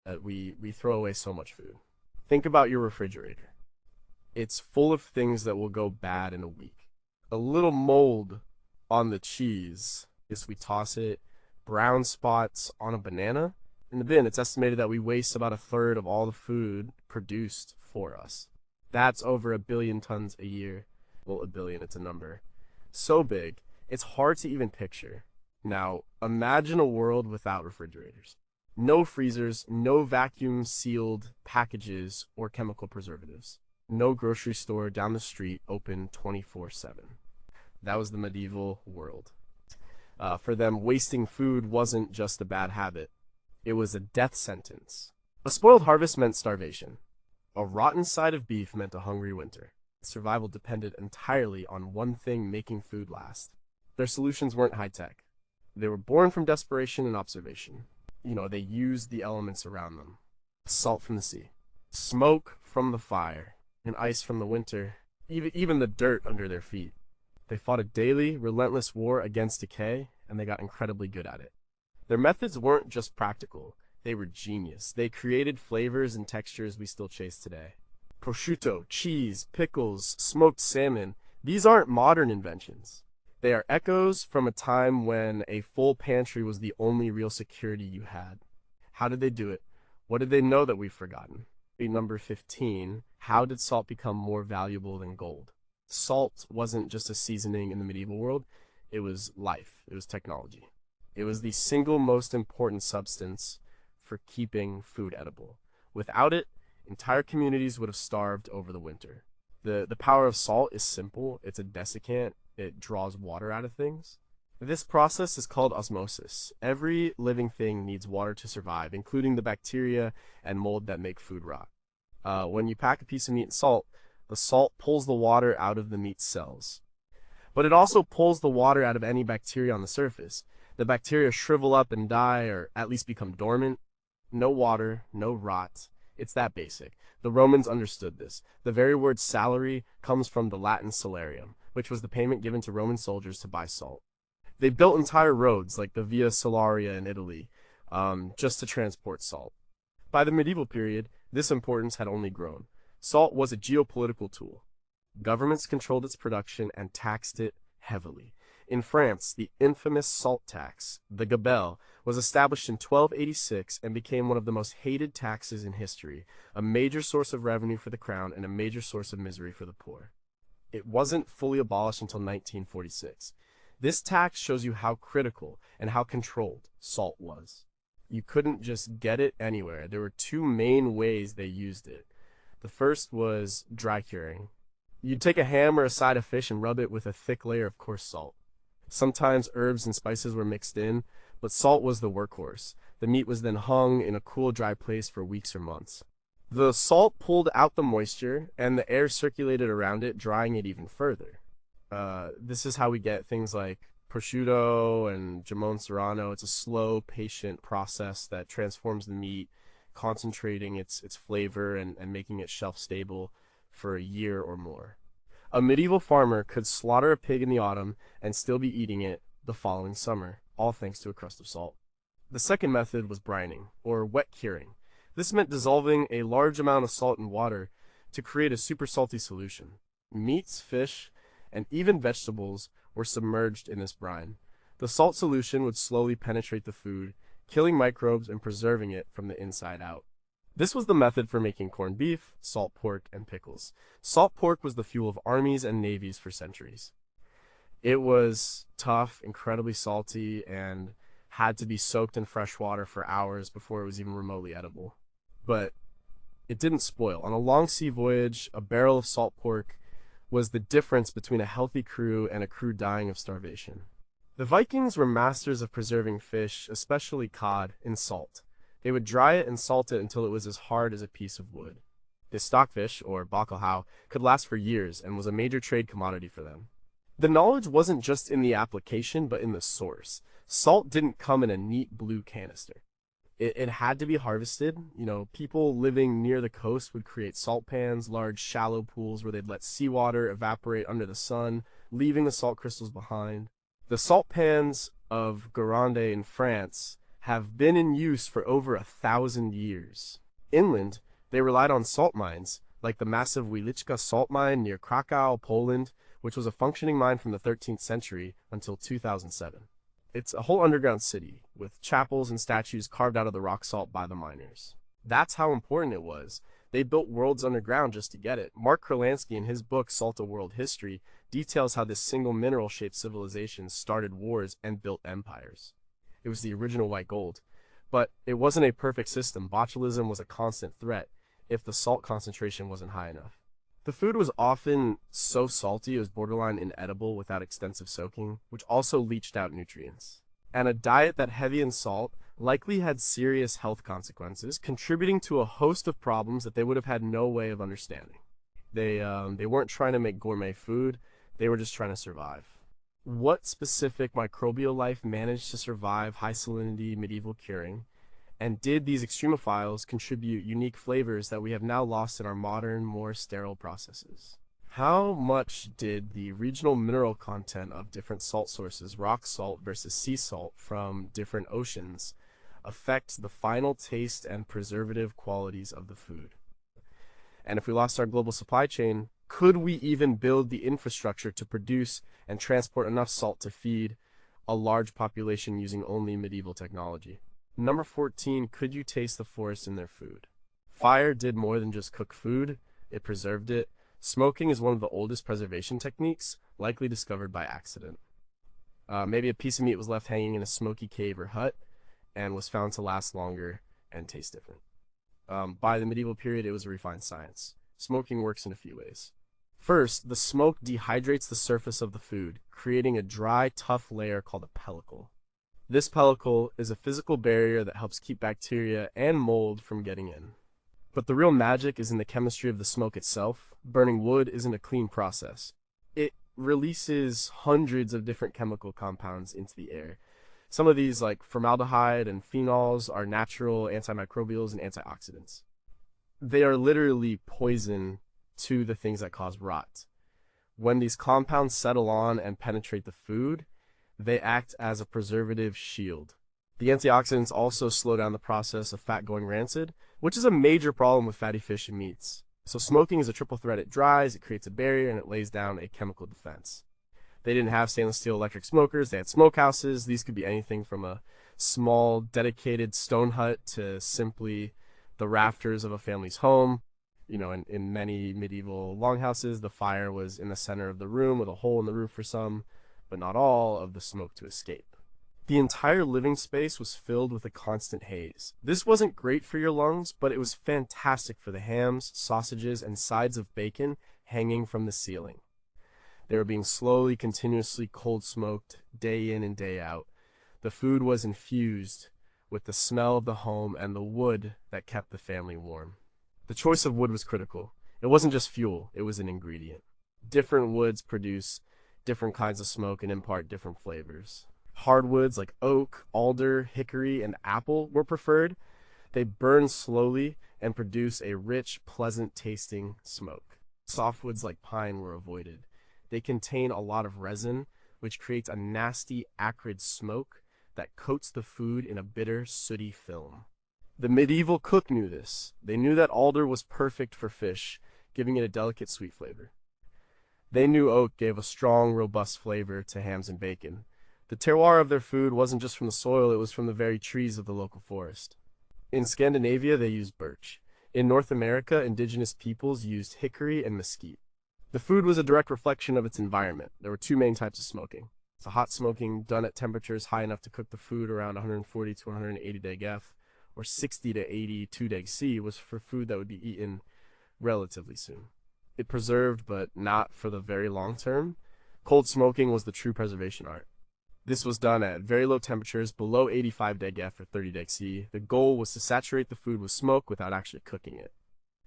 that we throw away so much food. Think about your refrigerator. It's full of things that will go bad in a week. A little mold on the cheese, if we toss it, brown spots on a banana. In the bin, it's estimated that we waste about a third of all the food produced for us. That's over 1 billion tons a year. Well, a billion, it's a number. So big, it's hard to even picture. Now, imagine a world without refrigerators. No freezers, no vacuum sealed packages or chemical preservatives. No grocery store down the street open 24/7. That was the medieval world. For them, wasting food wasn't just a bad habit. It was a death sentence. A spoiled harvest meant starvation. A rotten side of beef meant a hungry winter. Survival depended entirely on one thing making food last. Their solutions weren't high-tech. They were born from desperation and observation. They used the elements around them. Salt from the sea, smoke from the fire, and ice from the winter, even the dirt under their feet. They fought a daily, relentless war against decay, and they got incredibly good at it. Their methods weren't just practical, they were genius. They created flavors and textures we still chase today. Prosciutto, cheese, pickles, smoked salmon, these aren't modern inventions. They are echoes from a time when a full pantry was the only real security you had. How did they do it? What did they know that we've forgotten? Number 15, how did salt become more valuable than gold? Salt wasn't just a seasoning in the medieval world, it was life, it was technology. It was the single most important substance for keeping food edible. Without it, entire communities would have starved over the winter. The power of salt is simple, it's a desiccant, it draws water out of things. This process is called osmosis. Every living thing needs water to survive, including the bacteria and mold that make food rot. When you pack a piece of meat in salt, the salt pulls the water out of the meat cells. But it also pulls the water out of any bacteria on the surface. The bacteria shrivel up and die, or at least become dormant. No water, no rot. It's that basic. The Romans understood this. The very word salary comes from the Latin salarium, which was the payment given to Roman soldiers to buy salt. They built entire roads, like the Via Salaria in Italy, just to transport salt. By the medieval period, this importance had only grown. Salt was a geopolitical tool. Governments controlled its production and taxed it heavily. In France, the infamous salt tax, the gabelle, was established in 1286 and became one of the most hated taxes in history, a major source of revenue for the crown and a major source of misery for the poor. It wasn't fully abolished until 1946. This tax shows you how critical and how controlled salt was. You couldn't just get it anywhere. There were two main ways they used it. The first was dry curing. You'd take a ham or a side of fish and rub it with a thick layer of coarse salt. Sometimes herbs and spices were mixed in, but salt was the workhorse. The meat was then hung in a cool, dry place for weeks or months. The salt pulled out the moisture, and the air circulated around it, drying it even further. This is how we get things like prosciutto and jamon serrano. It's a slow, patient process that transforms the meat, concentrating its flavor and making it shelf-stable for a year or more. A medieval farmer could slaughter a pig in the autumn and still be eating it the following summer, all thanks to a crust of salt. The second method was brining, or wet curing. This meant dissolving a large amount of salt in water to create a super salty solution. Meats, fish, and even vegetables were submerged in this brine. The salt solution would slowly penetrate the food, killing microbes and preserving it from the inside out. This was the method for making corned beef, salt pork, and pickles. Salt pork was the fuel of armies and navies for centuries. It was tough, incredibly salty, and had to be soaked in fresh water for hours before it was even remotely edible. But it didn't spoil. On a long sea voyage, a barrel of salt pork was the difference between a healthy crew and a crew dying of starvation. The Vikings were masters of preserving fish, especially cod, in salt. They would dry it and salt it until it was as hard as a piece of wood. This stockfish, or bacalhau, could last for years and was a major trade commodity for them. The knowledge wasn't just in the application, but in the source. Salt didn't come in a neat blue canister. It had to be harvested. People living near the coast would create salt pans, large shallow pools where they'd let seawater evaporate under the sun, leaving the salt crystals behind. The salt pans of Guerande in France have been in use for over 1,000 years. Inland, they relied on salt mines, like the massive Wieliczka salt mine near Krakow, Poland, which was a functioning mine from the 13th century until 2007. It's a whole underground city, with chapels and statues carved out of the rock salt by the miners. That's how important it was. They built worlds underground just to get it. Mark Kurlansky, in his book Salt of World History, details how this single mineral-shaped civilization started wars and built empires. It was the original white gold. But it wasn't a perfect system. Botulism was a constant threat if the salt concentration wasn't high enough. The food was often so salty it was borderline inedible without extensive soaking, which also leached out nutrients. And a diet that heavy in salt likely had serious health consequences, contributing to a host of problems that they would have had no way of understanding. They weren't trying to make gourmet food, they were just trying to survive. What specific microbial life managed to survive high salinity medieval curing? And did these extremophiles contribute unique flavors that we have now lost in our modern, more sterile processes? How much did the regional mineral content of different salt sources, rock salt versus sea salt from different oceans, affect the final taste and preservative qualities of the food? And if we lost our global supply chain, could we even build the infrastructure to produce and transport enough salt to feed a large population using only medieval technology? Number 14, could you taste the forest in their food? Fire did more than just cook food, it preserved it. Smoking is one of the oldest preservation techniques, likely discovered by accident. Maybe a piece of meat was left hanging in a smoky cave or hut and was found to last longer and taste different. By the medieval period, it was a refined science. Smoking works in a few ways. First, the smoke dehydrates the surface of the food, creating a dry, tough layer called a pellicle. This pellicle is a physical barrier that helps keep bacteria and mold from getting in. But the real magic is in the chemistry of the smoke itself. Burning wood isn't a clean process. It releases hundreds of different chemical compounds into the air. Some of these, like formaldehyde and phenols, are natural antimicrobials and antioxidants. They are literally poison to the things that cause rot. When these compounds settle on and penetrate the food, they act as a preservative shield. The antioxidants also slow down the process of fat going rancid, which is a major problem with fatty fish and meats. So smoking is a triple threat. It dries, it creates a barrier, and it lays down a chemical defense. They didn't have stainless steel electric smokers, they had smokehouses. These could be anything from a small, dedicated stone hut to simply the rafters of a family's home. You know, in many medieval longhouses, the fire was in the center of the room with a hole in the roof for some, but not all, of the smoke to escape. The entire living space was filled with a constant haze. This wasn't great for your lungs, but it was fantastic for the hams, sausages, and sides of bacon hanging from the ceiling. They were being slowly, continuously cold smoked, day in and day out. The food was infused with the smell of the home and the wood that kept the family warm. The choice of wood was critical. It wasn't just fuel, it was an ingredient. Different woods produce different kinds of smoke and impart different flavors. Hardwoods like oak, alder, hickory, and apple were preferred. They burn slowly and produce a rich, pleasant-tasting smoke. Softwoods like pine were avoided. They contain a lot of resin, which creates a nasty, acrid smoke that coats the food in a bitter, sooty film. The medieval cook knew this. They knew that alder was perfect for fish, giving it a delicate, sweet flavor. They knew oak gave a strong, robust flavor to hams and bacon. The terroir of their food wasn't just from the soil, it was from the very trees of the local forest. In Scandinavia, they used birch. In North America, indigenous peoples used hickory and mesquite. The food was a direct reflection of its environment. There were two main types of smoking. So hot smoking done at temperatures high enough to cook the food around 140 to 180 deg F, or 60 to 82 deg C, was for food that would be eaten relatively soon. It preserved, but not for the very long term. Cold smoking was the true preservation art. This was done at very low temperatures, below 85 deg F or 30 deg C. The goal was to saturate the food with smoke without actually cooking it.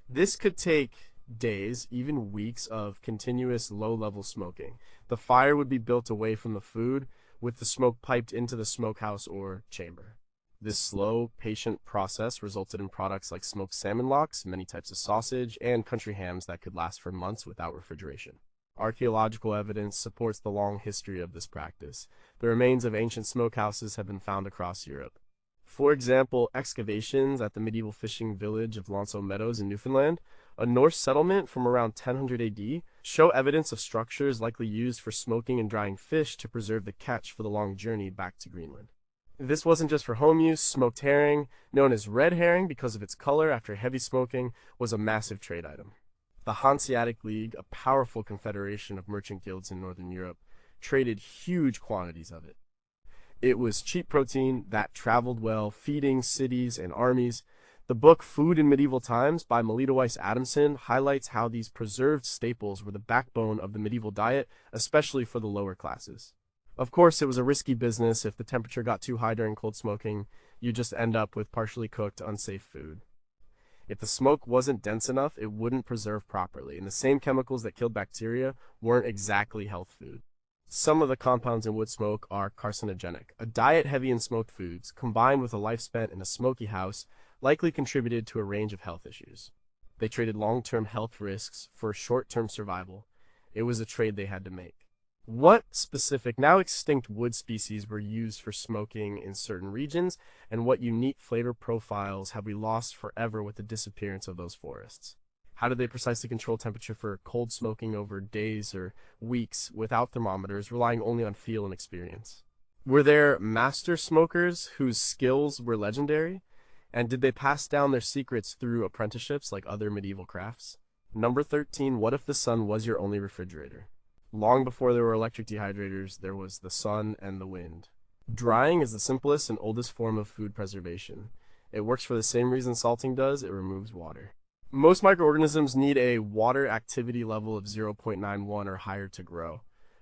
This could take days, even weeks of continuous low-level smoking. The fire would be built away from the food, with the smoke piped into the smokehouse or chamber. This slow, patient process resulted in products like smoked salmon locks, many types of sausage, and country hams that could last for months without refrigeration. Archaeological evidence supports the long history of this practice. The remains of ancient smokehouses have been found across Europe. For example, excavations at the medieval fishing village of Lonso Meadows in Newfoundland, a Norse settlement from around 1000 AD, show evidence of structures likely used for smoking and drying fish to preserve the catch for the long journey back to Greenland. This wasn't just for home use. Smoked herring, known as red herring because of its color after heavy smoking, was a massive trade item. The Hanseatic League, a powerful confederation of merchant guilds in Northern Europe, traded huge quantities of it. It was cheap protein that traveled well, feeding cities and armies. The book Food in Medieval Times by Melita Weiss Adamson highlights how these preserved staples were the backbone of the medieval diet, especially for the lower classes. Of course, it was a risky business. If the temperature got too high during cold smoking, you just end up with partially cooked, unsafe food. If the smoke wasn't dense enough, it wouldn't preserve properly, and the same chemicals that killed bacteria weren't exactly health food. Some of the compounds in wood smoke are carcinogenic. A diet heavy in smoked foods, combined with a life spent in a smoky house, likely contributed to a range of health issues. They traded long-term health risks for short-term survival. It was a trade they had to make. What specific, now extinct wood species were used for smoking in certain regions, and what unique flavor profiles have we lost forever with the disappearance of those forests? How did they precisely control temperature for cold smoking over days or weeks without thermometers, relying only on feel and experience? Were there master smokers whose skills were legendary? And did they pass down their secrets through apprenticeships like other medieval crafts? Number 13, what if the sun was your only refrigerator? Long before there were electric dehydrators, there was the sun and the wind. Drying is the simplest and oldest form of food preservation. It works for the same reason salting does, it removes water. Most microorganisms need a water activity level of 0.91 or higher to grow.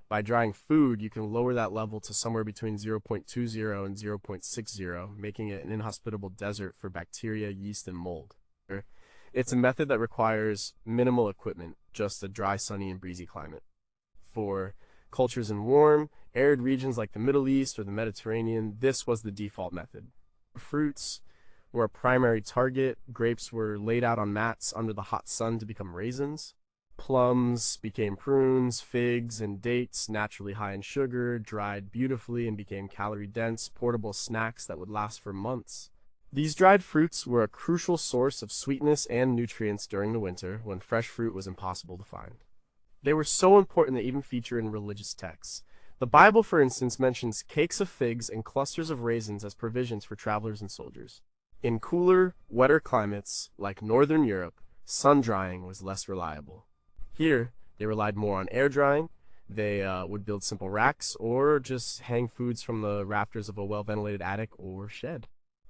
By drying food, you can lower that level to somewhere between 0.20 and 0.60, making it an inhospitable desert for bacteria, yeast, and mold. It's a method that requires minimal equipment, just a dry, sunny, and breezy climate. For cultures in warm, arid regions like the Middle East or the Mediterranean, this was the default method. Fruits were a primary target. Grapes were laid out on mats under the hot sun to become raisins. Plums became prunes, figs and dates, naturally high in sugar, dried beautifully and became calorie-dense, portable snacks that would last for months. These dried fruits were a crucial source of sweetness and nutrients during the winter, when fresh fruit was impossible to find. They were so important they even feature in religious texts. The Bible, for instance, mentions cakes of figs and clusters of raisins as provisions for travelers and soldiers. In cooler, wetter climates, like Northern Europe, sun drying was less reliable. Here, they relied more on air drying. They would build simple racks or just hang foods from the rafters of a well-ventilated attic or shed.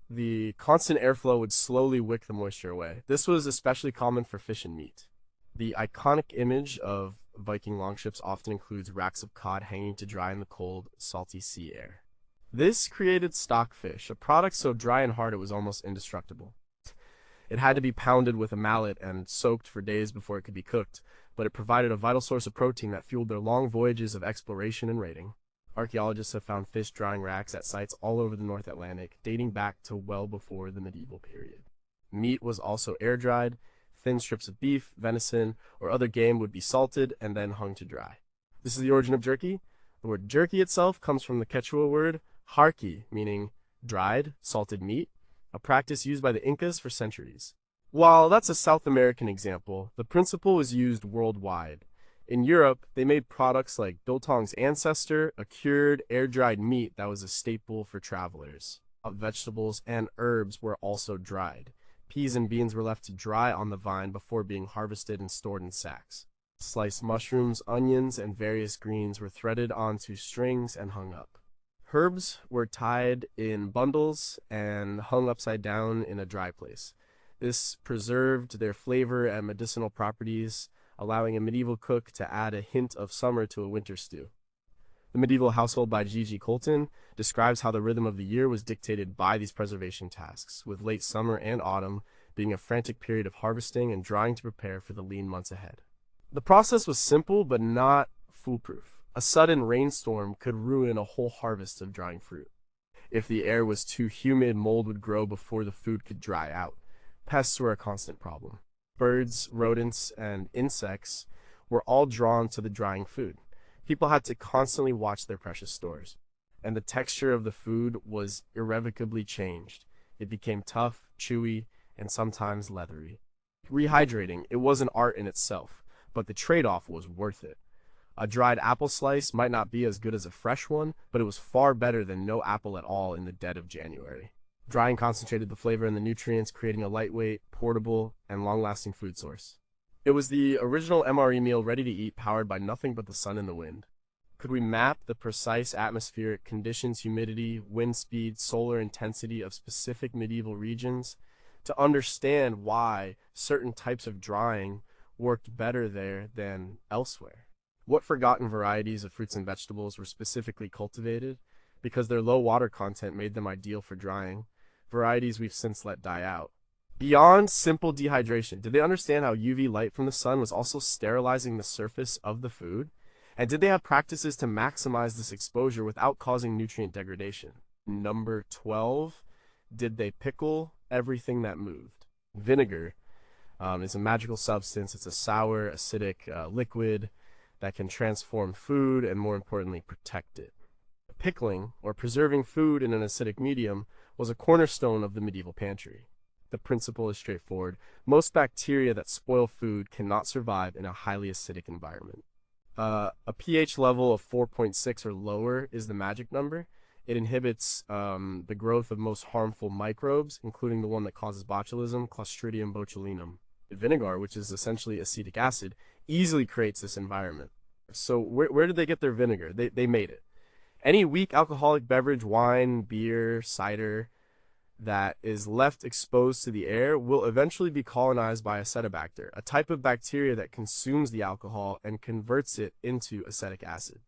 The constant airflow would slowly wick the moisture away. This was especially common for fish and meat. The iconic image of Viking longships often includes racks of cod hanging to dry in the cold, salty sea air. This created stockfish, a product so dry and hard it was almost indestructible. It had to be pounded with a mallet and soaked for days before it could be cooked, but it provided a vital source of protein that fueled their long voyages of exploration and raiding. Archaeologists have found fish drying racks at sites all over the North Atlantic, dating back to well before the medieval period. Meat was also air-dried. Thin strips of beef, venison, or other game would be salted and then hung to dry. This is the origin of jerky. The word jerky itself comes from the Quechua word harki, meaning dried, salted meat, a practice used by the Incas for centuries. While that's a South American example, the principle was used worldwide. In Europe, they made products like biltong's ancestor, a cured, air-dried meat that was a staple for travelers. Vegetables and herbs were also dried. Peas and beans were left to dry on the vine before being harvested and stored in sacks. Sliced mushrooms, onions, and various greens were threaded onto strings and hung up. Herbs were tied in bundles and hung upside down in a dry place. This preserved their flavor and medicinal properties, allowing a medieval cook to add a hint of summer to a winter stew. The Medieval Household by G.G. Colton describes how the rhythm of the year was dictated by these preservation tasks, with late summer and autumn being a frantic period of harvesting and drying to prepare for the lean months ahead. The process was simple but not foolproof. A sudden rainstorm could ruin a whole harvest of drying fruit. If the air was too humid, mold would grow before the food could dry out. Pests were a constant problem. Birds, rodents, and insects were all drawn to the drying food. People had to constantly watch their precious stores, and the texture of the food was irrevocably changed. It became tough, chewy, and sometimes leathery. Rehydrating, it was an art in itself, but the trade-off was worth it. A dried apple slice might not be as good as a fresh one, but it was far better than no apple at all in the dead of January. Drying concentrated the flavor and the nutrients, creating a lightweight, portable, and long-lasting food source. It was the original MRE meal ready to eat, powered by nothing but the sun and the wind. Could we map the precise atmospheric conditions, humidity, wind speed, solar intensity of specific medieval regions to understand why certain types of drying worked better there than elsewhere? What forgotten varieties of fruits and vegetables were specifically cultivated because their low water content made them ideal for drying, varieties we've since let die out? Beyond simple dehydration, did they understand how UV light from the sun was also sterilizing the surface of the food? And did they have practices to maximize this exposure without causing nutrient degradation? Number 12, did they pickle everything that moved? Vinegar is a magical substance. It's a sour, acidic liquid that can transform food and, more importantly, protect it. Pickling, or preserving food in an acidic medium, was a cornerstone of the medieval pantry. The principle is straightforward. Most bacteria that spoil food cannot survive in a highly acidic environment. A pH level of 4.6 or lower is the magic number. It inhibits the growth of most harmful microbes, including the one that causes botulism, Clostridium botulinum. Vinegar, which is essentially acetic acid, easily creates this environment. So where did they get their vinegar? They made it. Any weak alcoholic beverage, wine, beer, cider, that is left exposed to the air will eventually be colonized by acetobacter, a type of bacteria that consumes the alcohol and converts it into acetic acid.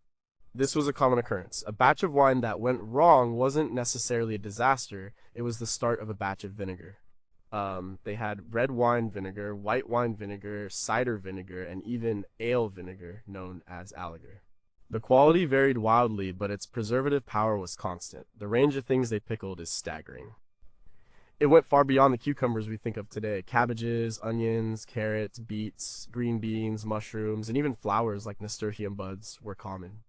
This was a common occurrence. A batch of wine that went wrong wasn't necessarily a disaster, it was the start of a batch of vinegar. They had red wine vinegar, white wine vinegar, cider vinegar, and even ale vinegar, known as Aligar. The quality varied wildly, but its preservative power was constant. The range of things they pickled is staggering. It went far beyond the cucumbers we think of today. Cabbages, onions, carrots, beets, green beans, mushrooms, and even flowers like nasturtium buds were common.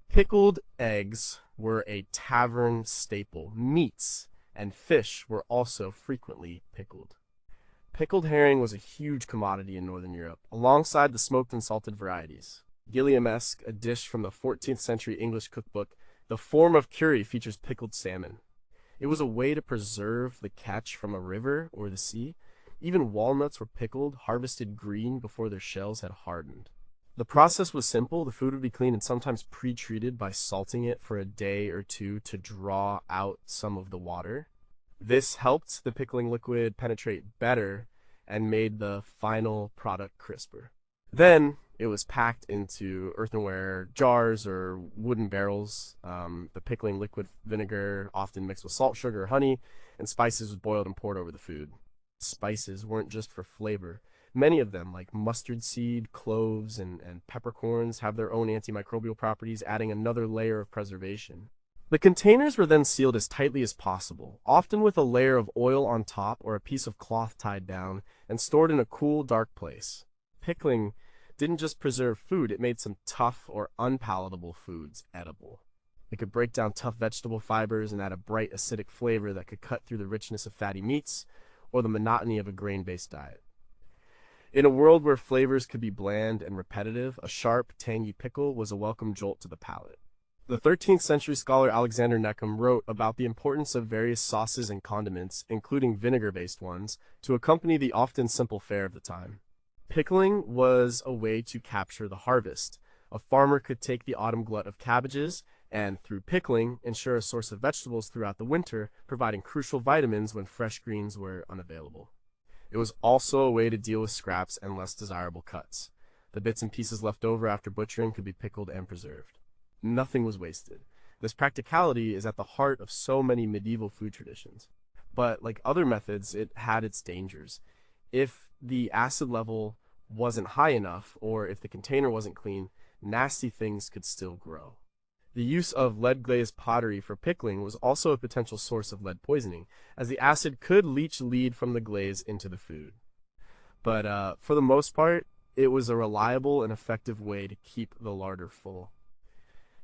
Pickled eggs were a tavern staple. Meats and fish were also frequently pickled. Pickled herring was a huge commodity in Northern Europe, alongside the smoked and salted varieties. Guillaume-esque, a dish from the 14th century English cookbook, the form of curry features pickled salmon. It was a way to preserve the catch from a river or the sea. Even walnuts were pickled, harvested green before their shells had hardened. The process was simple. The food would be cleaned and sometimes pre-treated by salting it for a day or two to draw out some of the water. This helped the pickling liquid penetrate better and made the final product crisper. Then it was packed into earthenware jars or wooden barrels. The pickling liquid vinegar, often mixed with salt, sugar, honey, and spices, was boiled and poured over the food. Spices weren't just for flavor. Many of them, like mustard seed, cloves, and peppercorns, have their own antimicrobial properties, adding another layer of preservation. The containers were then sealed as tightly as possible, often with a layer of oil on top or a piece of cloth tied down, and stored in a cool, dark place. Pickling didn't just preserve food, it made some tough or unpalatable foods edible. It could break down tough vegetable fibers and add a bright acidic flavor that could cut through the richness of fatty meats or the monotony of a grain-based diet. In a world where flavors could be bland and repetitive, a sharp, tangy pickle was a welcome jolt to the palate. The 13th century scholar Alexander Neckham wrote about the importance of various sauces and condiments, including vinegar-based ones, to accompany the often simple fare of the time. Pickling was a way to capture the harvest. A farmer could take the autumn glut of cabbages and, through pickling, ensure a source of vegetables throughout the winter, providing crucial vitamins when fresh greens were unavailable. It was also a way to deal with scraps and less desirable cuts. The bits and pieces left over after butchering could be pickled and preserved. Nothing was wasted. This practicality is at the heart of so many medieval food traditions. But like other methods, it had its dangers. If the acid level wasn't high enough, or if the container wasn't clean, nasty things could still grow. The use of lead-glazed pottery for pickling was also a potential source of lead poisoning, as the acid could leach lead from the glaze into the food. But for the most part, it was a reliable and effective way to keep the larder full.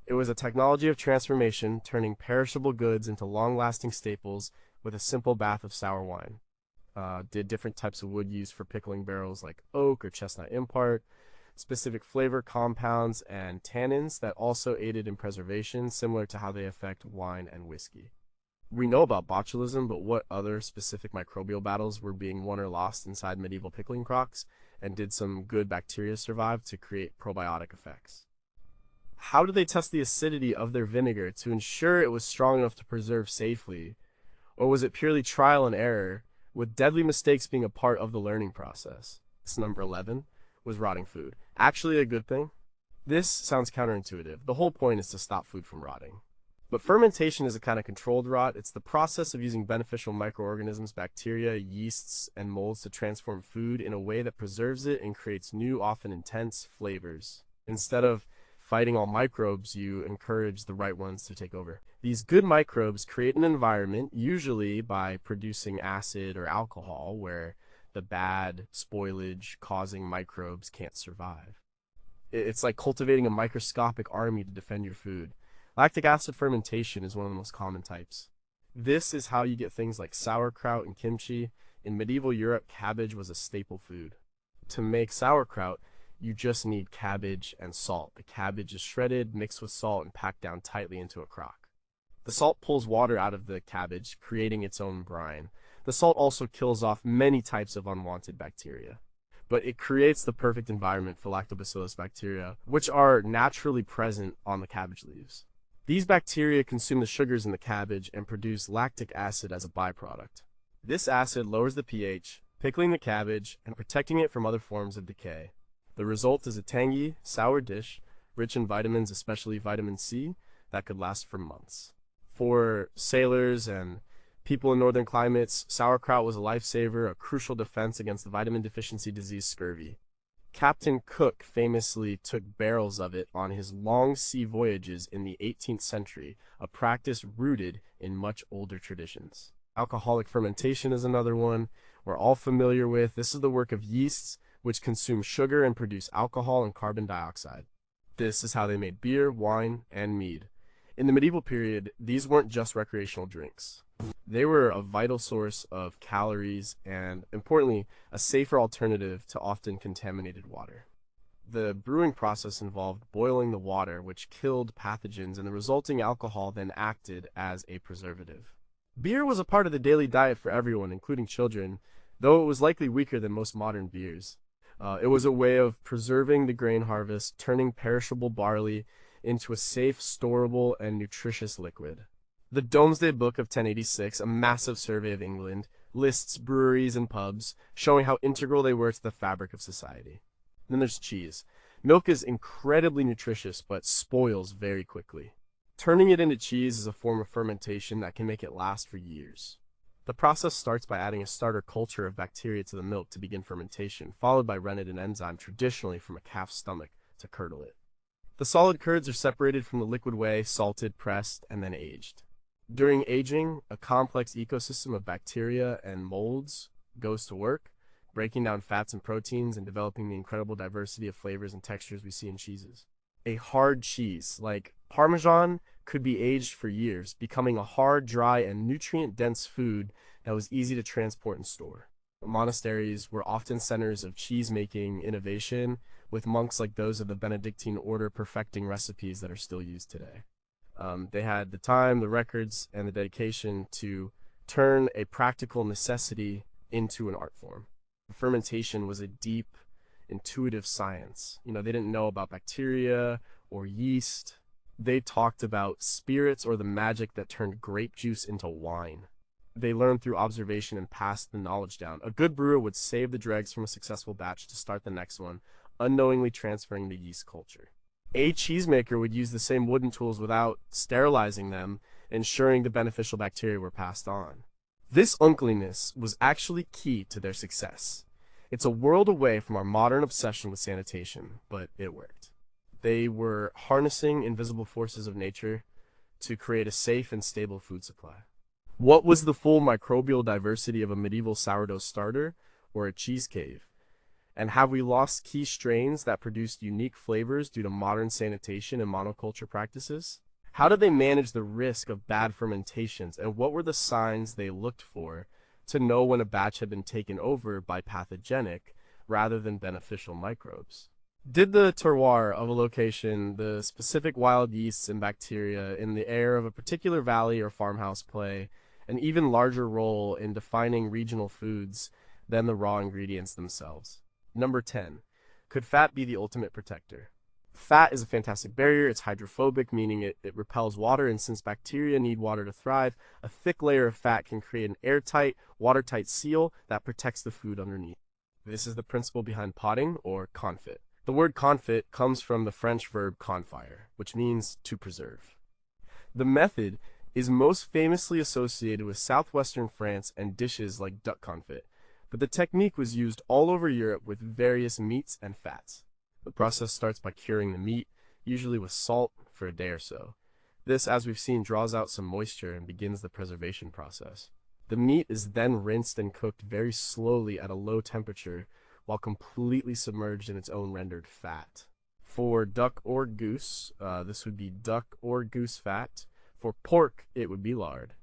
It was a technology of transformation, turning perishable goods into long-lasting staples with a simple bath of sour wine. Did different types of wood used for pickling barrels like oak or chestnut impart, specific flavor compounds and tannins that also aided in preservation, similar to how they affect wine and whiskey. We know about botulism, but what other specific microbial battles were being won or lost inside medieval pickling crocks, and did some good bacteria survive to create probiotic effects? How did they test the acidity of their vinegar to ensure it was strong enough to preserve safely, or was it purely trial and error, with deadly mistakes being a part of the learning process? Number 11 was rotting food. Actually a good thing? This sounds counterintuitive. The whole point is to stop food from rotting. But fermentation is a kind of controlled rot. It's the process of using beneficial microorganisms, bacteria, yeasts, and molds to transform food in a way that preserves it and creates new, often intense flavors. Instead of fighting all microbes, you encourage the right ones to take over. These good microbes create an environment, usually by producing acid or alcohol, where the bad spoilage causing microbes can't survive. It's like cultivating a microscopic army to defend your food. Lactic acid fermentation is one of the most common types. This is how you get things like sauerkraut and kimchi. In medieval Europe, cabbage was a staple food. To make sauerkraut, you just need cabbage and salt. The cabbage is shredded, mixed with salt, and packed down tightly into a crock. The salt pulls water out of the cabbage, creating its own brine. The salt also kills off many types of unwanted bacteria, but it creates the perfect environment for lactobacillus bacteria, which are naturally present on the cabbage leaves. These bacteria consume the sugars in the cabbage and produce lactic acid as a byproduct. This acid lowers the pH, pickling the cabbage and protecting it from other forms of decay. The result is a tangy, sour dish, rich in vitamins, especially vitamin C, that could last for months. For sailors and people in northern climates, sauerkraut was a lifesaver, a crucial defense against the vitamin deficiency disease scurvy. Captain Cook famously took barrels of it on his long sea voyages in the 18th century, a practice rooted in much older traditions. Alcoholic fermentation is another one we're all familiar with. This is the work of yeasts, which consume sugar and produce alcohol and carbon dioxide. This is how they made beer, wine, and mead. In the medieval period, these weren't just recreational drinks. They were a vital source of calories and, importantly, a safer alternative to often contaminated water. The brewing process involved boiling the water, which killed pathogens, and the resulting alcohol then acted as a preservative. Beer was a part of the daily diet for everyone, including children, though it was likely weaker than most modern beers. It was a way of preserving the grain harvest, turning perishable barley into a safe, storable, and nutritious liquid. The Domesday Book of 1086, a massive survey of England, lists breweries and pubs, showing how integral they were to the fabric of society. Then there's cheese. Milk is incredibly nutritious, but spoils very quickly. Turning it into cheese is a form of fermentation that can make it last for years. The process starts by adding a starter culture of bacteria to the milk to begin fermentation, followed by rennet and enzyme, traditionally from a calf's stomach, to curdle it. The solid curds are separated from the liquid whey, salted, pressed, and then aged. During aging, a complex ecosystem of bacteria and molds goes to work, breaking down fats and proteins and developing the incredible diversity of flavors and textures we see in cheeses. A hard cheese, like Parmesan, could be aged for years, becoming a hard, dry, and nutrient-dense food that was easy to transport and store. Monasteries were often centers of cheese-making innovation, with monks like those of the Benedictine order perfecting recipes that are still used today. They had the time, the records, and the dedication to turn a practical necessity into an art form. Fermentation was a deep, intuitive science. They didn't know about bacteria or yeast. They talked about spirits or the magic that turned grape juice into wine. They learned through observation and passed the knowledge down. A good brewer would save the dregs from a successful batch to start the next one, unknowingly transferring the yeast culture. A cheesemaker would use the same wooden tools without sterilizing them, ensuring the beneficial bacteria were passed on. This uncleanness was actually key to their success. It's a world away from our modern obsession with sanitation, but it worked. They were harnessing invisible forces of nature to create a safe and stable food supply. What was the full microbial diversity of a medieval sourdough starter or a cheese cave? And have we lost key strains that produced unique flavors due to modern sanitation and monoculture practices? How did they manage the risk of bad fermentations, and what were the signs they looked for to know when a batch had been taken over by pathogenic rather than beneficial microbes? Did the terroir of a location, the specific wild yeasts and bacteria in the air of a particular valley or farmhouse play an even larger role in defining regional foods than the raw ingredients themselves? Number 10. Could fat be the ultimate protector? Fat is a fantastic barrier. It's hydrophobic, meaning it repels water, and since bacteria need water to thrive, a thick layer of fat can create an airtight, watertight seal that protects the food underneath. This is the principle behind potting, or confit. The word confit comes from the French verb confire, which means to preserve. The method is most famously associated with southwestern France and dishes like duck confit, but the technique was used all over Europe with various meats and fats. The process starts by curing the meat, usually with salt, for a day or so. This, as we've seen, draws out some moisture and begins the preservation process. The meat is then rinsed and cooked very slowly at a low temperature while completely submerged in its own rendered fat. For duck or goose, this would be duck or goose fat. For pork, it would be lard.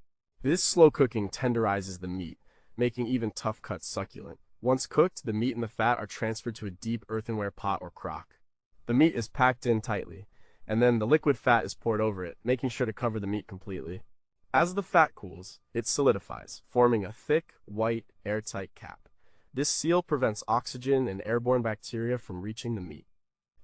This slow cooking tenderizes the meat, making even tough cuts succulent. Once cooked, the meat and the fat are transferred to a deep earthenware pot or crock. The meat is packed in tightly, and then the liquid fat is poured over it, making sure to cover the meat completely. As the fat cools, it solidifies, forming a thick, white, airtight cap. This seal prevents oxygen and airborne bacteria from reaching the meat.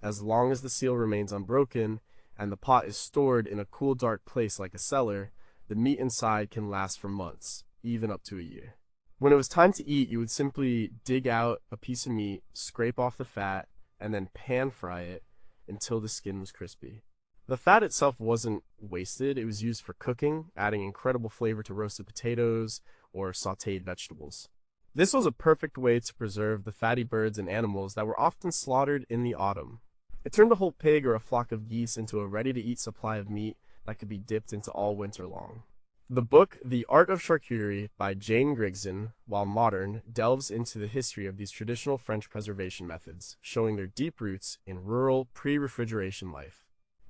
As long as the seal remains unbroken, and the pot is stored in a cool, dark place like a cellar, the meat inside can last for months, even up to a year. When it was time to eat, you would simply dig out a piece of meat, scrape off the fat, and then pan fry it until the skin was crispy. The fat itself wasn't wasted. It was used for cooking, adding incredible flavor to roasted potatoes or sautéed vegetables. This was a perfect way to preserve the fatty birds and animals that were often slaughtered in the autumn. It turned a whole pig or a flock of geese into a ready-to-eat supply of meat that could be dipped into all winter long. The book The Art of Charcuterie by Jane Grigson, while modern, delves into the history of these traditional French preservation methods, showing their deep roots in rural, pre-refrigeration life.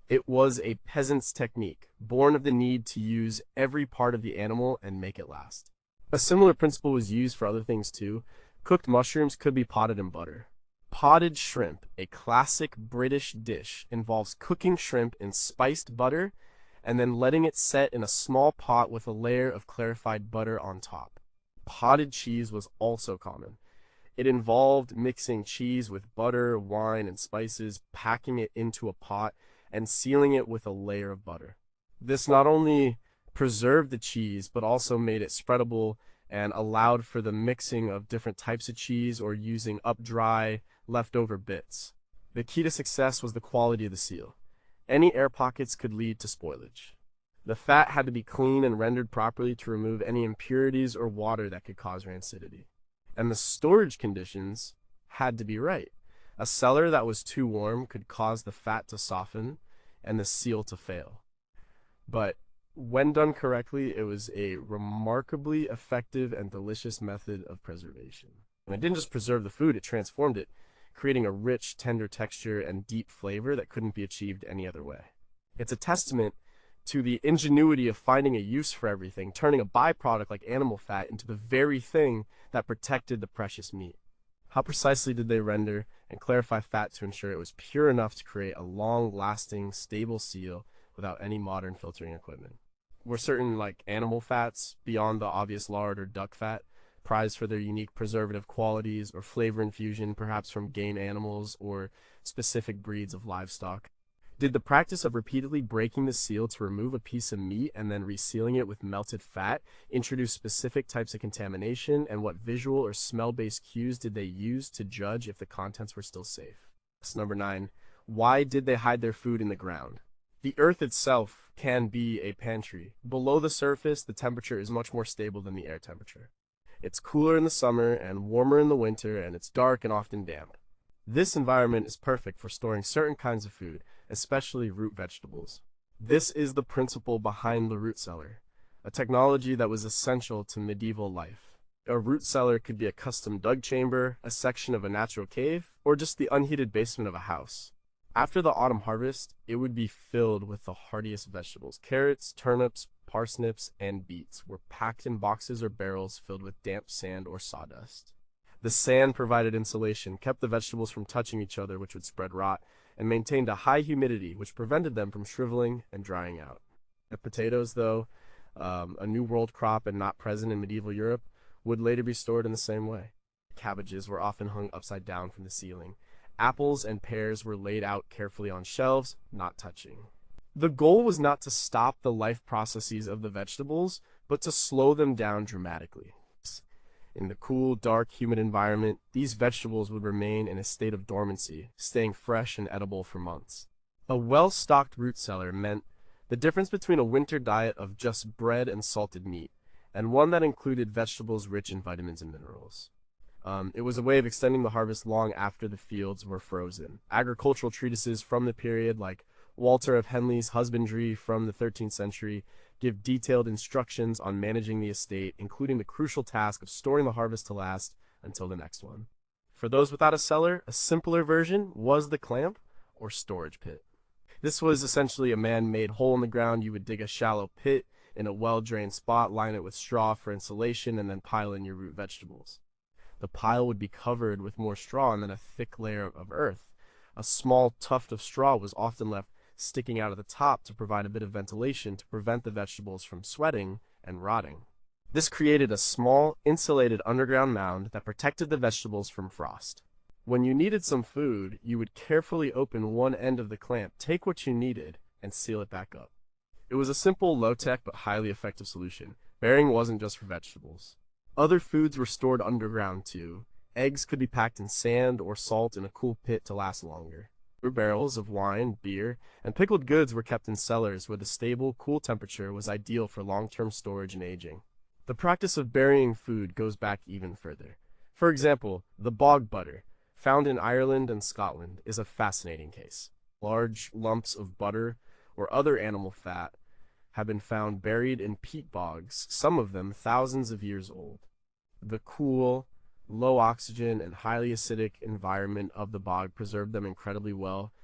It was a peasant's technique, born of the need to use every part of the animal and make it last. A similar principle was used for other things too. Cooked mushrooms could be potted in butter. Potted shrimp, a classic British dish, involves cooking shrimp in spiced butter and then letting it set in a small pot with a layer of clarified butter on top. Potted cheese was also common. It involved mixing cheese with butter, wine, and spices, packing it into a pot, and sealing it with a layer of butter. This not only preserved the cheese, but also made it spreadable and allowed for the mixing of different types of cheese or using up-dry, leftover bits. The key to success was the quality of the seal. Any air pockets could lead to spoilage. The fat had to be clean and rendered properly to remove any impurities or water that could cause rancidity. And the storage conditions had to be right. A cellar that was too warm could cause the fat to soften and the seal to fail. But when done correctly, it was a remarkably effective and delicious method of preservation. And it didn't just preserve the food, it transformed it, creating a rich, tender texture and deep flavor that couldn't be achieved any other way. It's a testament to the ingenuity of finding a use for everything, turning a byproduct like animal fat into the very thing that protected the precious meat. How precisely did they render and clarify fat to ensure it was pure enough to create a long-lasting, stable seal without any modern filtering equipment? Were certain animal fats, beyond the obvious lard or duck fat, prized for their unique preservative qualities or flavor infusion, perhaps from game animals or specific breeds of livestock? Did the practice of repeatedly breaking the seal to remove a piece of meat and then resealing it with melted fat introduce specific types of contamination, and what visual or smell-based cues did they use to judge if the contents were still safe? Number 9. Why did they hide their food in the ground? The earth itself can be a pantry. Below the surface, the temperature is much more stable than the air temperature. It's cooler in the summer and warmer in the winter, and it's dark and often damp. This environment is perfect for storing certain kinds of food, especially root vegetables. This is the principle behind the root cellar, a technology that was essential to medieval life. A root cellar could be a custom dug chamber, a section of a natural cave, or just the unheated basement of a house. After the autumn harvest, it would be filled with the hardiest vegetables. Carrots, turnips, parsnips, and beets were packed in boxes or barrels filled with damp sand or sawdust. The sand provided insulation, kept the vegetables from touching each other, which would spread rot, and maintained a high humidity, which prevented them from shriveling and drying out. The potatoes, though, a New World crop and not present in medieval Europe, would later be stored in the same way. Cabbages were often hung upside down from the ceiling. Apples and pears were laid out carefully on shelves, not touching. The goal was not to stop the life processes of the vegetables, but to slow them down dramatically. In the cool, dark, humid environment, these vegetables would remain in a state of dormancy, staying fresh and edible for months. A well-stocked root cellar meant the difference between a winter diet of just bread and salted meat, and one that included vegetables rich in vitamins and minerals. It was a way of extending the harvest long after the fields were frozen. Agricultural treatises from the period, like Walter of Henley's Husbandry from the 13th century, give detailed instructions on managing the estate, including the crucial task of storing the harvest to last until the next one. For those without a cellar, a simpler version was the clamp or storage pit. This was essentially a man-made hole in the ground. You would dig a shallow pit in a well-drained spot, line it with straw for insulation, and then pile in your root vegetables. The pile would be covered with more straw and then a thick layer of earth. A small tuft of straw was often left sticking out of the top to provide a bit of ventilation to prevent the vegetables from sweating and rotting. This created a small, insulated underground mound that protected the vegetables from frost. When you needed some food, you would carefully open one end of the clamp, take what you needed, and seal it back up. It was a simple, low-tech, but highly effective solution. Burying wasn't just for vegetables. Other foods were stored underground too. Eggs could be packed in sand or salt in a cool pit to last longer. Barrels of wine, beer, and pickled goods were kept in cellars where the stable, cool temperature was ideal for long-term storage and aging. The practice of burying food goes back even further. For example, the bog butter, found in Ireland and Scotland, is a fascinating case. Large lumps of butter or other animal fat have been found buried in peat bogs, some of them thousands of years old. The cool, low oxygen, and highly acidic environment of the bog preserved them incredibly well,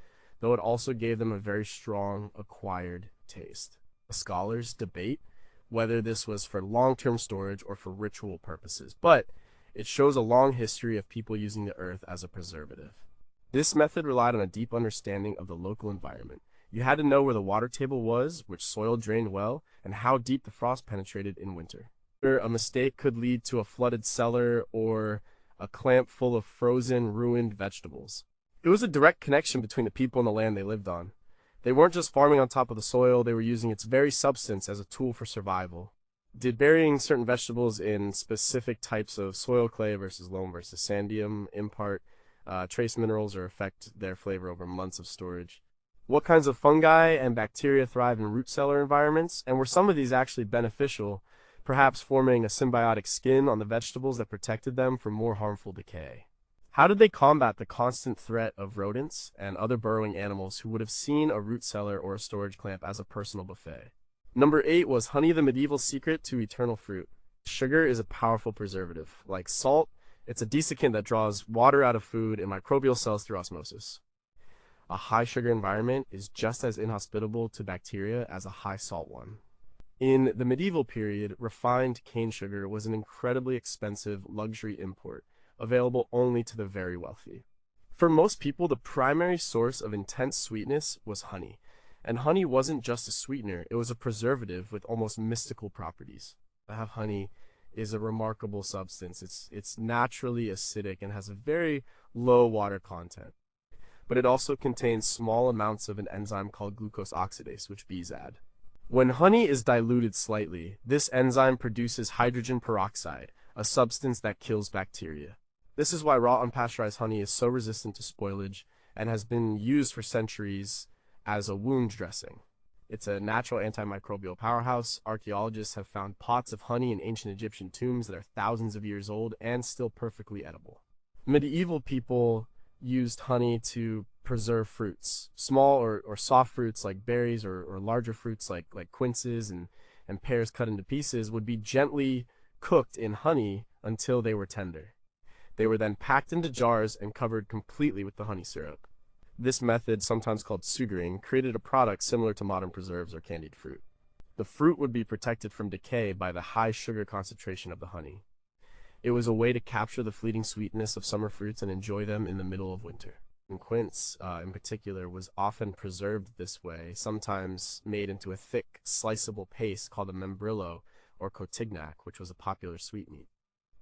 though it also gave them a very strong, acquired taste. Scholars debate whether this was for long-term storage or for ritual purposes, but it shows a long history of people using the earth as a preservative. This method relied on a deep understanding of the local environment. You had to know where the water table was, which soil drained well, and how deep the frost penetrated in winter. A mistake could lead to a flooded cellar or a clamp full of frozen, ruined vegetables. It was a direct connection between the people and the land they lived on. They weren't just farming on top of the soil, they were using its very substance as a tool for survival. Did burying certain vegetables in specific types of soil clay versus loam versus sandium impart trace minerals or affect their flavor over months of storage? What kinds of fungi and bacteria thrive in root cellar environments, and were some of these actually beneficial, perhaps forming a symbiotic skin on the vegetables that protected them from more harmful decay? How did they combat the constant threat of rodents and other burrowing animals who would have seen a root cellar or a storage clamp as a personal buffet? Number 8 was honey, the medieval secret to eternal fruit. Sugar is a powerful preservative. Like salt, it's a desiccant that draws water out of food and microbial cells through osmosis. A high sugar environment is just as inhospitable to bacteria as a high salt one. In the medieval period, refined cane sugar was an incredibly expensive luxury import, available only to the very wealthy. For most people, the primary source of intense sweetness was honey. And honey wasn't just a sweetener, it was a preservative with almost mystical properties. To have honey is a remarkable substance. It's naturally acidic and has a very low water content. But it also contains small amounts of an enzyme called glucose oxidase, which bees add. When honey is diluted slightly, this enzyme produces hydrogen peroxide, a substance that kills bacteria. This is why raw unpasteurized honey is so resistant to spoilage and has been used for centuries as a wound dressing. It's a natural antimicrobial powerhouse. Archaeologists have found pots of honey in ancient Egyptian tombs that are thousands of years old and still perfectly edible. Medieval people used honey to preserve fruits. Small or soft fruits like berries or larger fruits like quinces and pears cut into pieces would be gently cooked in honey until they were tender. They were then packed into jars and covered completely with the honey syrup. This method, sometimes called sugaring, created a product similar to modern preserves or candied fruit. The fruit would be protected from decay by the high sugar concentration of the honey. It was a way to capture the fleeting sweetness of summer fruits and enjoy them in the middle of winter. And quince, in particular, was often preserved this way, sometimes made into a thick, sliceable paste called a membrillo or cotignac, which was a popular sweetmeat.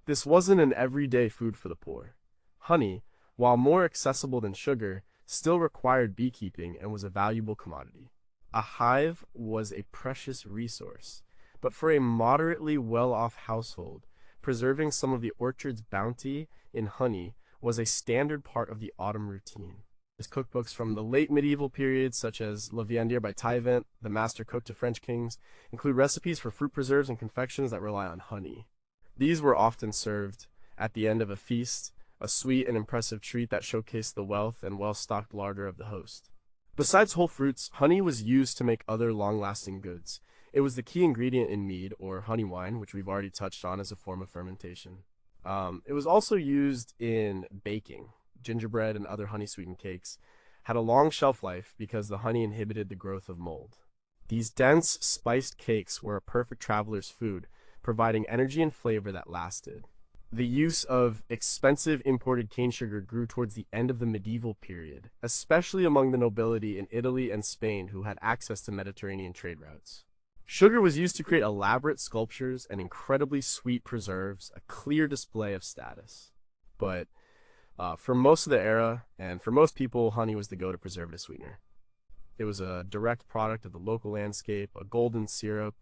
This wasn't an everyday food for the poor. Honey, while more accessible than sugar, still required beekeeping and was a valuable commodity. A hive was a precious resource, but for a moderately well-off household, preserving some of the orchard's bounty in honey was a standard part of the autumn routine. There's cookbooks from the late medieval period, such as La Viandière by Taillevent, the master cook to French kings, include recipes for fruit preserves and confections that rely on honey. These were often served at the end of a feast, a sweet and impressive treat that showcased the wealth and well-stocked larder of the host. Besides whole fruits, honey was used to make other long-lasting goods. It was the key ingredient in mead, or honey wine, which we've already touched on as a form of fermentation. It was also used in baking. Gingerbread and other honey-sweetened cakes had a long shelf life because the honey inhibited the growth of mold. These dense, spiced cakes were a perfect traveler's food, providing energy and flavor that lasted. The use of expensive imported cane sugar grew towards the end of the medieval period, especially among the nobility in Italy and Spain who had access to Mediterranean trade routes. Sugar was used to create elaborate sculptures and incredibly sweet preserves, a clear display of status. But for most of the era, and for most people, honey was the go-to preservative sweetener. It was a direct product of the local landscape, a golden syrup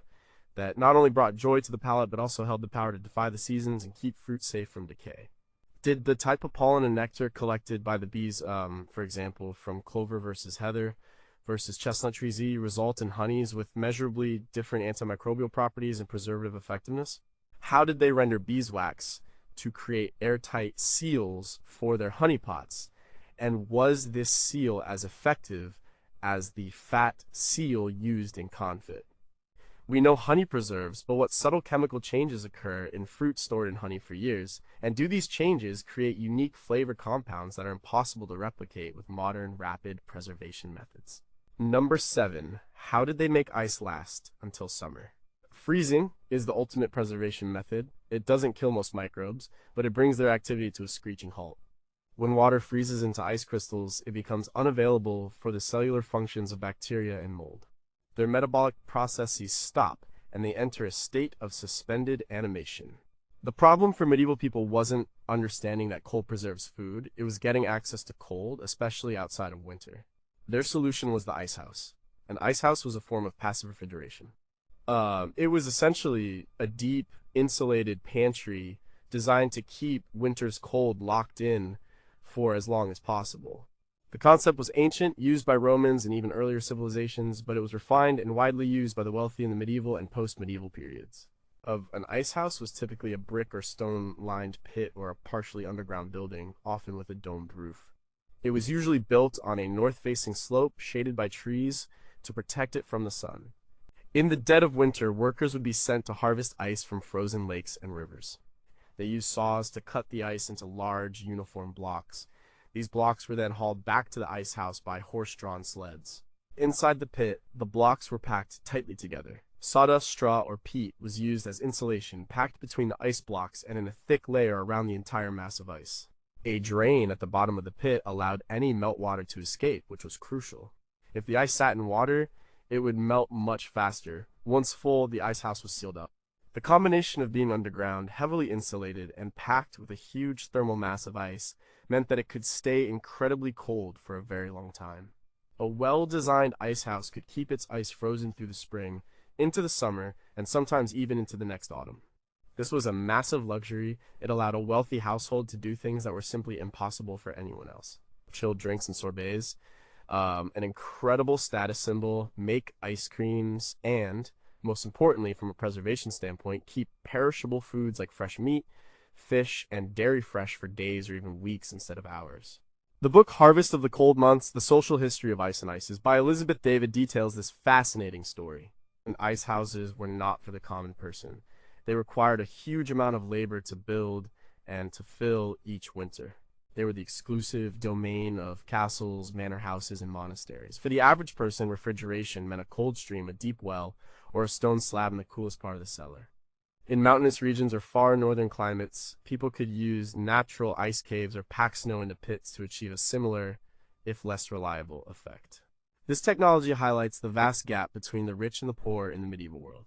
that not only brought joy to the palate, but also held the power to defy the seasons and keep fruit safe from decay. Did the type of pollen and nectar collected by the bees, for example, from clover versus heather versus chestnut tree Z, result in honeys with measurably different antimicrobial properties and preservative effectiveness? How did they render beeswax to create airtight seals for their honey pots? And was this seal as effective as the fat seal used in confit? We know honey preserves, but what subtle chemical changes occur in fruit stored in honey for years? And do these changes create unique flavor compounds that are impossible to replicate with modern, rapid preservation methods? Number 7. How did they make ice last until summer? Freezing is the ultimate preservation method. It doesn't kill most microbes, but it brings their activity to a screeching halt. When water freezes into ice crystals, it becomes unavailable for the cellular functions of bacteria and mold. Their metabolic processes stop, and they enter a state of suspended animation. The problem for medieval people wasn't understanding that cold preserves food, it was getting access to cold, especially outside of winter. Their solution was the ice house. An ice house was a form of passive refrigeration. It was essentially a deep, insulated pantry designed to keep winter's cold locked in for as long as possible. The concept was ancient, used by Romans and even earlier civilizations, but it was refined and widely used by the wealthy in the medieval and post-medieval periods. An ice house was typically a brick or stone-lined pit or a partially underground building, often with a domed roof. It was usually built on a north-facing slope, shaded by trees, to protect it from the sun. In the dead of winter, workers would be sent to harvest ice from frozen lakes and rivers. They used saws to cut the ice into large, uniform blocks. These blocks were then hauled back to the ice house by horse-drawn sleds. Inside the pit, the blocks were packed tightly together. Sawdust, straw, or peat was used as insulation, packed between the ice blocks and in a thick layer around the entire mass of ice. A drain at the bottom of the pit allowed any meltwater to escape, which was crucial. If the ice sat in water, it would melt much faster. Once full, the ice house was sealed up. The combination of being underground, heavily insulated, and packed with a huge thermal mass of ice meant that it could stay incredibly cold for a very long time. A well-designed ice house could keep its ice frozen through the spring, into the summer, and sometimes even into the next autumn. This was a massive luxury. It allowed a wealthy household to do things that were simply impossible for anyone else. Chilled drinks and sorbets, an incredible status symbol, make ice creams, and, most importantly, from a preservation standpoint, keep perishable foods like fresh meat, fish, and dairy fresh for days or even weeks instead of hours. The book Harvest of the Cold Months, The Social History of Ice and Ices by Elizabeth David details this fascinating story. And ice houses were not for the common person. They required a huge amount of labor to build and to fill each winter. They were the exclusive domain of castles, manor houses, and monasteries. For the average person, refrigeration meant a cold stream, a deep well, or a stone slab in the coolest part of the cellar. In mountainous regions or far northern climates, people could use natural ice caves or pack snow into pits to achieve a similar, if less reliable, effect. This technology highlights the vast gap between the rich and the poor in the medieval world.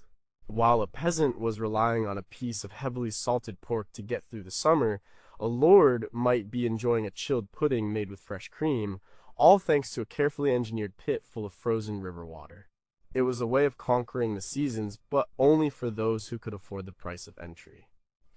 While a peasant was relying on a piece of heavily salted pork to get through the summer, a lord might be enjoying a chilled pudding made with fresh cream, all thanks to a carefully engineered pit full of frozen river water. It was a way of conquering the seasons, but only for those who could afford the price of entry.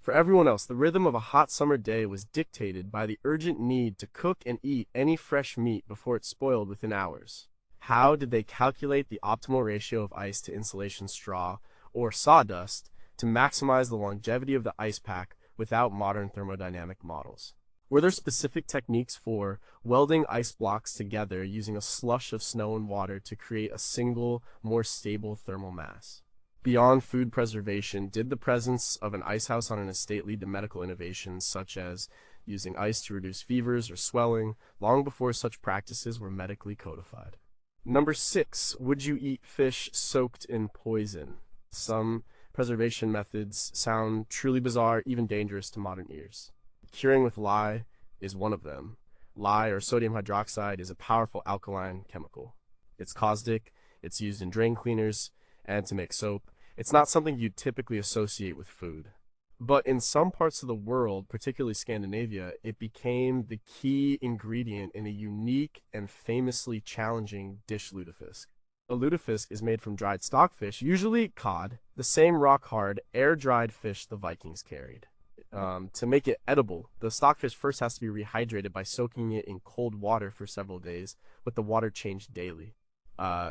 For everyone else, the rhythm of a hot summer day was dictated by the urgent need to cook and eat any fresh meat before it spoiled within hours. How did they calculate the optimal ratio of ice to insulation straw or sawdust to maximize the longevity of the ice pack without modern thermodynamic models? Were there specific techniques for welding ice blocks together using a slush of snow and water to create a single, more stable thermal mass? Beyond food preservation, did the presence of an ice house on an estate lead to medical innovations such as using ice to reduce fevers or swelling, long before such practices were medically codified? Number 6, would you eat fish soaked in poison? Some preservation methods sound truly bizarre, even dangerous to modern ears. Curing with lye is one of them. Lye, or sodium hydroxide, is a powerful alkaline chemical. It's caustic, it's used in drain cleaners, and to make soap. It's not something you'd typically associate with food. But in some parts of the world, particularly Scandinavia, it became the key ingredient in a unique and famously challenging dish lutefisk. A lutefisk is made from dried stockfish, usually cod, the same rock-hard, air-dried fish the Vikings carried. To make it edible, the stockfish first has to be rehydrated by soaking it in cold water for several days, with the water changed daily.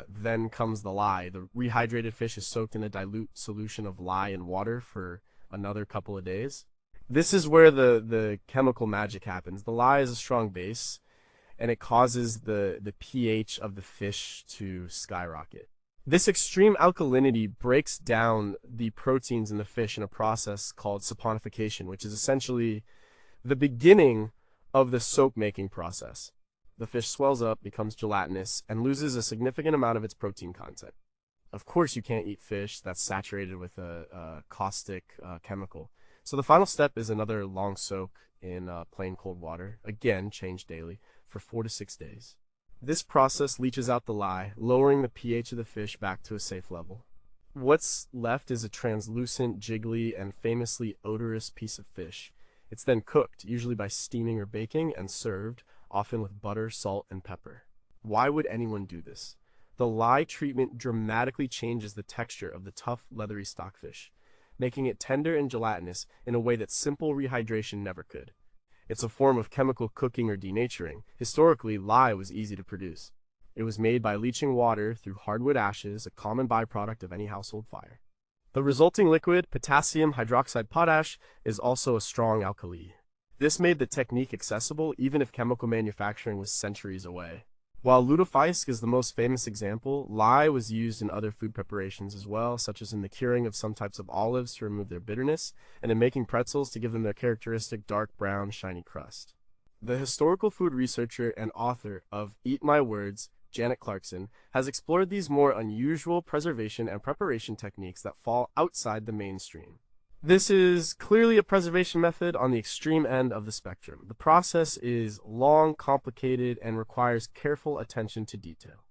Then comes the lye. The rehydrated fish is soaked in a dilute solution of lye and water for another couple of days. This is where the chemical magic happens. The lye is a strong base, and it causes the pH of the fish to skyrocket. This extreme alkalinity breaks down the proteins in the fish in a process called saponification, which is essentially the beginning of the soap-making process. The fish swells up, becomes gelatinous, and loses a significant amount of its protein content. Of course, you can't eat fish that's saturated with a caustic chemical. So the final step is another long soak in plain cold water, again changed daily, for 4 to 6 days. This process leaches out the lye, lowering the pH of the fish back to a safe level. What's left is a translucent, jiggly, and famously odorous piece of fish. It's then cooked, usually by steaming or baking, and served, often with butter, salt, and pepper. Why would anyone do this? The lye treatment dramatically changes the texture of the tough, leathery stockfish, making it tender and gelatinous in a way that simple rehydration never could. It's a form of chemical cooking or denaturing. Historically, lye was easy to produce. It was made by leaching water through hardwood ashes, a common byproduct of any household fire. The resulting liquid, potassium hydroxide potash, is also a strong alkali. This made the technique accessible even if chemical manufacturing was centuries away. While lutefisk is the most famous example, lye was used in other food preparations as well, such as in the curing of some types of olives to remove their bitterness, and in making pretzels to give them their characteristic dark brown, shiny crust. The historical food researcher and author of Eat My Words, Janet Clarkson, has explored these more unusual preservation and preparation techniques that fall outside the mainstream. This is clearly a preservation method on the extreme end of the spectrum. The process is long, complicated, and requires careful attention to detail.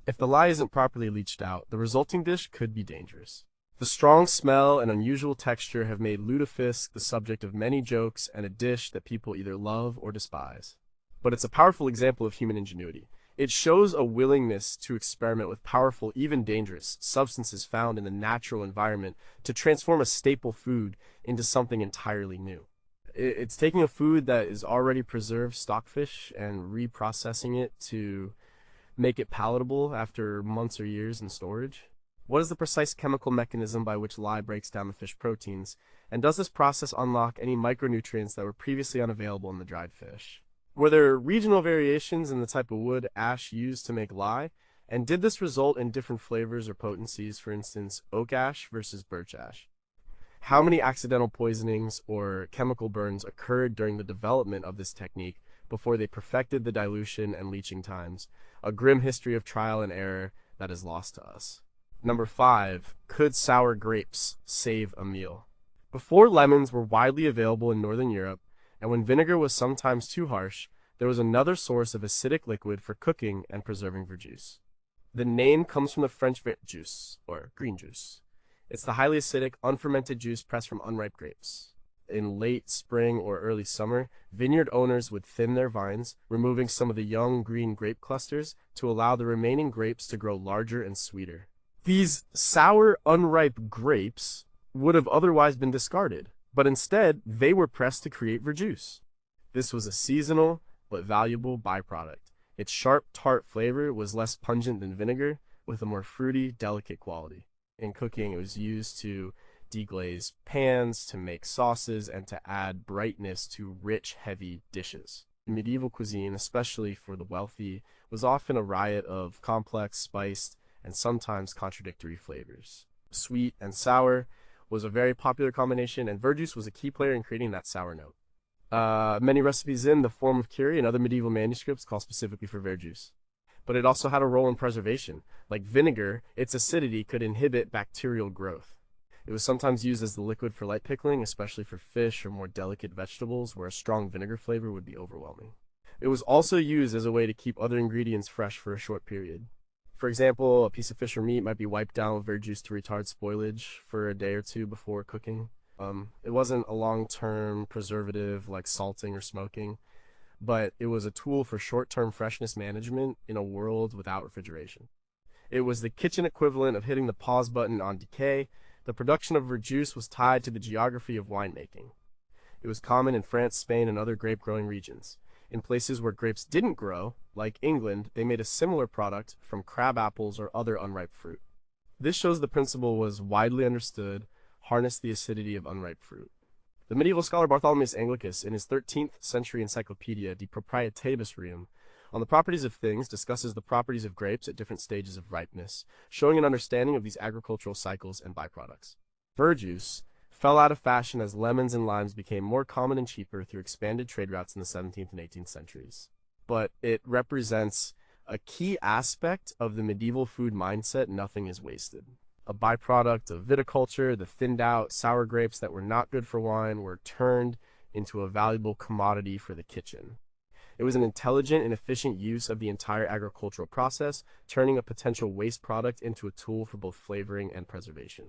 If the lye isn't properly leached out, the resulting dish could be dangerous. The strong smell and unusual texture have made lutefisk the subject of many jokes and a dish that people either love or despise. But it's a powerful example of human ingenuity. It shows a willingness to experiment with powerful, even dangerous, substances found in the natural environment to transform a staple food into something entirely new. It's taking a food that is already preserved stockfish and reprocessing it to make it palatable after months or years in storage. What is the precise chemical mechanism by which lye breaks down the fish proteins, and does this process unlock any micronutrients that were previously unavailable in the dried fish? Were there regional variations in the type of wood ash used to make lye, and did this result in different flavors or potencies, for instance, oak ash versus birch ash? How many accidental poisonings or chemical burns occurred during the development of this technique before they perfected the dilution and leaching times, a grim history of trial and error that is lost to us. Number 5, could sour grapes save a meal? Before lemons were widely available in Northern Europe, and when vinegar was sometimes too harsh, there was another source of acidic liquid for cooking and preserving verjuice. The name comes from the French verjuice, or green juice. It's the highly acidic, unfermented juice pressed from unripe grapes. In late spring or early summer, vineyard owners would thin their vines, removing some of the young green grape clusters to allow the remaining grapes to grow larger and sweeter. These sour, unripe grapes would have otherwise been discarded, but instead they were pressed to create verjuice. This was a seasonal but valuable byproduct. Its sharp, tart flavor was less pungent than vinegar, with a more fruity, delicate quality. In cooking, it was used to deglaze pans, to make sauces, and to add brightness to rich, heavy dishes. Medieval cuisine, especially for the wealthy, was often a riot of complex, spiced, and sometimes contradictory flavors. Sweet and sour was a very popular combination, and verjuice was a key player in creating that sour note. Many recipes in the form of curry and other medieval manuscripts call specifically for verjuice. But it also had a role in preservation. Like vinegar, its acidity could inhibit bacterial growth. It was sometimes used as the liquid for light pickling, especially for fish or more delicate vegetables where a strong vinegar flavor would be overwhelming. It was also used as a way to keep other ingredients fresh for a short period. For example, a piece of fish or meat might be wiped down with verjuice to retard spoilage for a day or two before cooking. It wasn't a long-term preservative like salting or smoking, but it was a tool for short-term freshness management in a world without refrigeration. It was the kitchen equivalent of hitting the pause button on decay. The production of verjuice was tied to the geography of winemaking. It was common in France, Spain, and other grape-growing regions. In places where grapes didn't grow, like England, they made a similar product from crab apples or other unripe fruit. This shows the principle was widely understood, harness the acidity of unripe fruit. The medieval scholar Bartholomeus Anglicus, in his 13th century encyclopedia De Proprietibus Reum, on the properties of things, discusses the properties of grapes at different stages of ripeness, showing an understanding of these agricultural cycles and byproducts. Verjuice fell out of fashion as lemons and limes became more common and cheaper through expanded trade routes in the 17th and 18th centuries. But it represents a key aspect of the medieval food mindset: nothing is wasted. A byproduct of viticulture, the thinned out sour grapes that were not good for wine were turned into a valuable commodity for the kitchen. It was an intelligent and efficient use of the entire agricultural process, turning a potential waste product into a tool for both flavoring and preservation.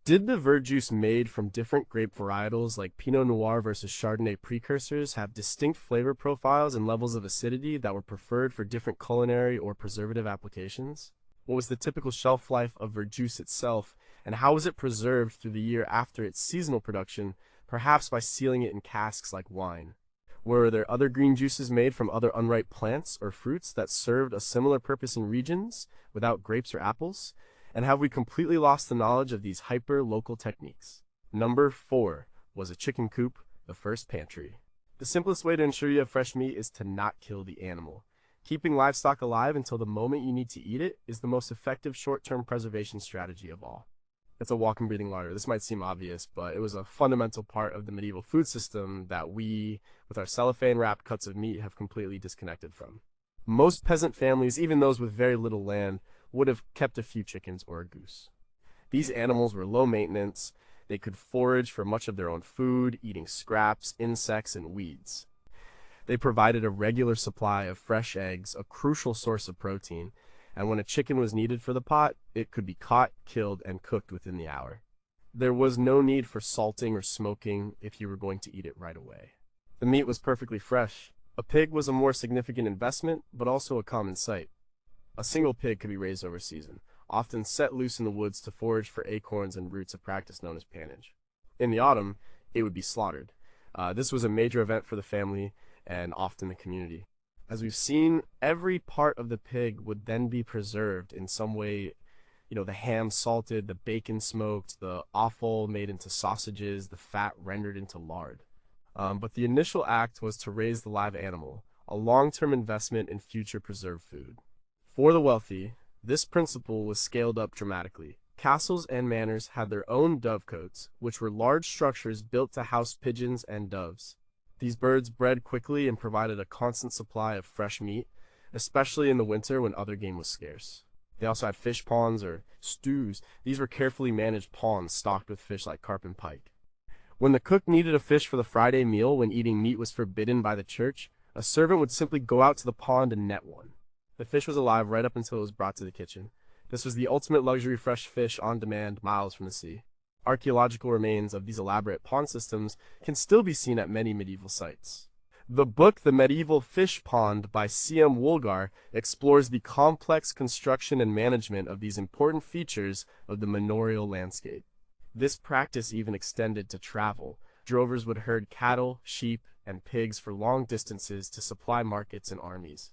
Did the verjuice made from different grape varietals like Pinot Noir versus Chardonnay precursors have distinct flavor profiles and levels of acidity that were preferred for different culinary or preservative applications? What was the typical shelf life of verjuice itself, and how was it preserved through the year after its seasonal production, perhaps by sealing it in casks like wine? Were there other green juices made from other unripe plants or fruits that served a similar purpose in regions without grapes or apples? And have we completely lost the knowledge of these hyper-local techniques? Number 4, was a chicken coop the first pantry? The simplest way to ensure you have fresh meat is to not kill the animal. Keeping livestock alive until the moment you need to eat it is the most effective short-term preservation strategy of all. It's a walking, breathing larder. This might seem obvious, but it was a fundamental part of the medieval food system that we, with our cellophane-wrapped cuts of meat, have completely disconnected from. Most peasant families, even those with very little land, would have kept a few chickens or a goose. These animals were low maintenance. They could forage for much of their own food, eating scraps, insects, and weeds. They provided a regular supply of fresh eggs, a crucial source of protein, and when a chicken was needed for the pot, it could be caught, killed, and cooked within the hour. There was no need for salting or smoking if you were going to eat it right away. The meat was perfectly fresh. A pig was a more significant investment, but also a common sight. A single pig could be raised over season, often set loose in the woods to forage for acorns and roots, a practice known as pannage. In the autumn, it would be slaughtered. This was a major event for the family and often the community. As we've seen, every part of the pig would then be preserved in some way. The ham salted, the bacon smoked, the offal made into sausages, the fat rendered into lard. But the initial act was to raise the live animal, a long-term investment in future preserved food. For the wealthy, this principle was scaled up dramatically. Castles and manors had their own dovecotes, which were large structures built to house pigeons and doves. These birds bred quickly and provided a constant supply of fresh meat, especially in the winter when other game was scarce. They also had fish ponds or stews. These were carefully managed ponds stocked with fish like carp and pike. When the cook needed a fish for the Friday meal when eating meat was forbidden by the church, a servant would simply go out to the pond and net one. The fish was alive right up until it was brought to the kitchen. This was the ultimate luxury fresh fish on demand miles from the sea. Archaeological remains of these elaborate pond systems can still be seen at many medieval sites. The book The Medieval Fish Pond by C.M. Woolgar explores the complex construction and management of these important features of the manorial landscape. This practice even extended to travel. Drovers would herd cattle, sheep, and pigs for long distances to supply markets and armies.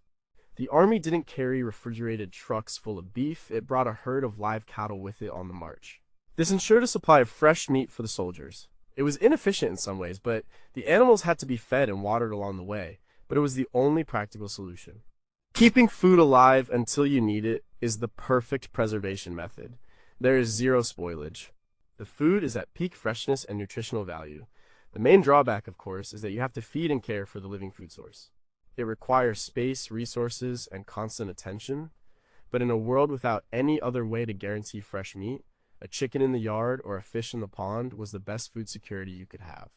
The army didn't carry refrigerated trucks full of beef, it brought a herd of live cattle with it on the march. This ensured a supply of fresh meat for the soldiers. It was inefficient in some ways, but the animals had to be fed and watered along the way, but it was the only practical solution. Keeping food alive until you need it is the perfect preservation method. There is zero spoilage. The food is at peak freshness and nutritional value. The main drawback, of course, is that you have to feed and care for the living food source. It requires space, resources, and constant attention, but in a world without any other way to guarantee fresh meat, a chicken in the yard or a fish in the pond was the best food security you could have.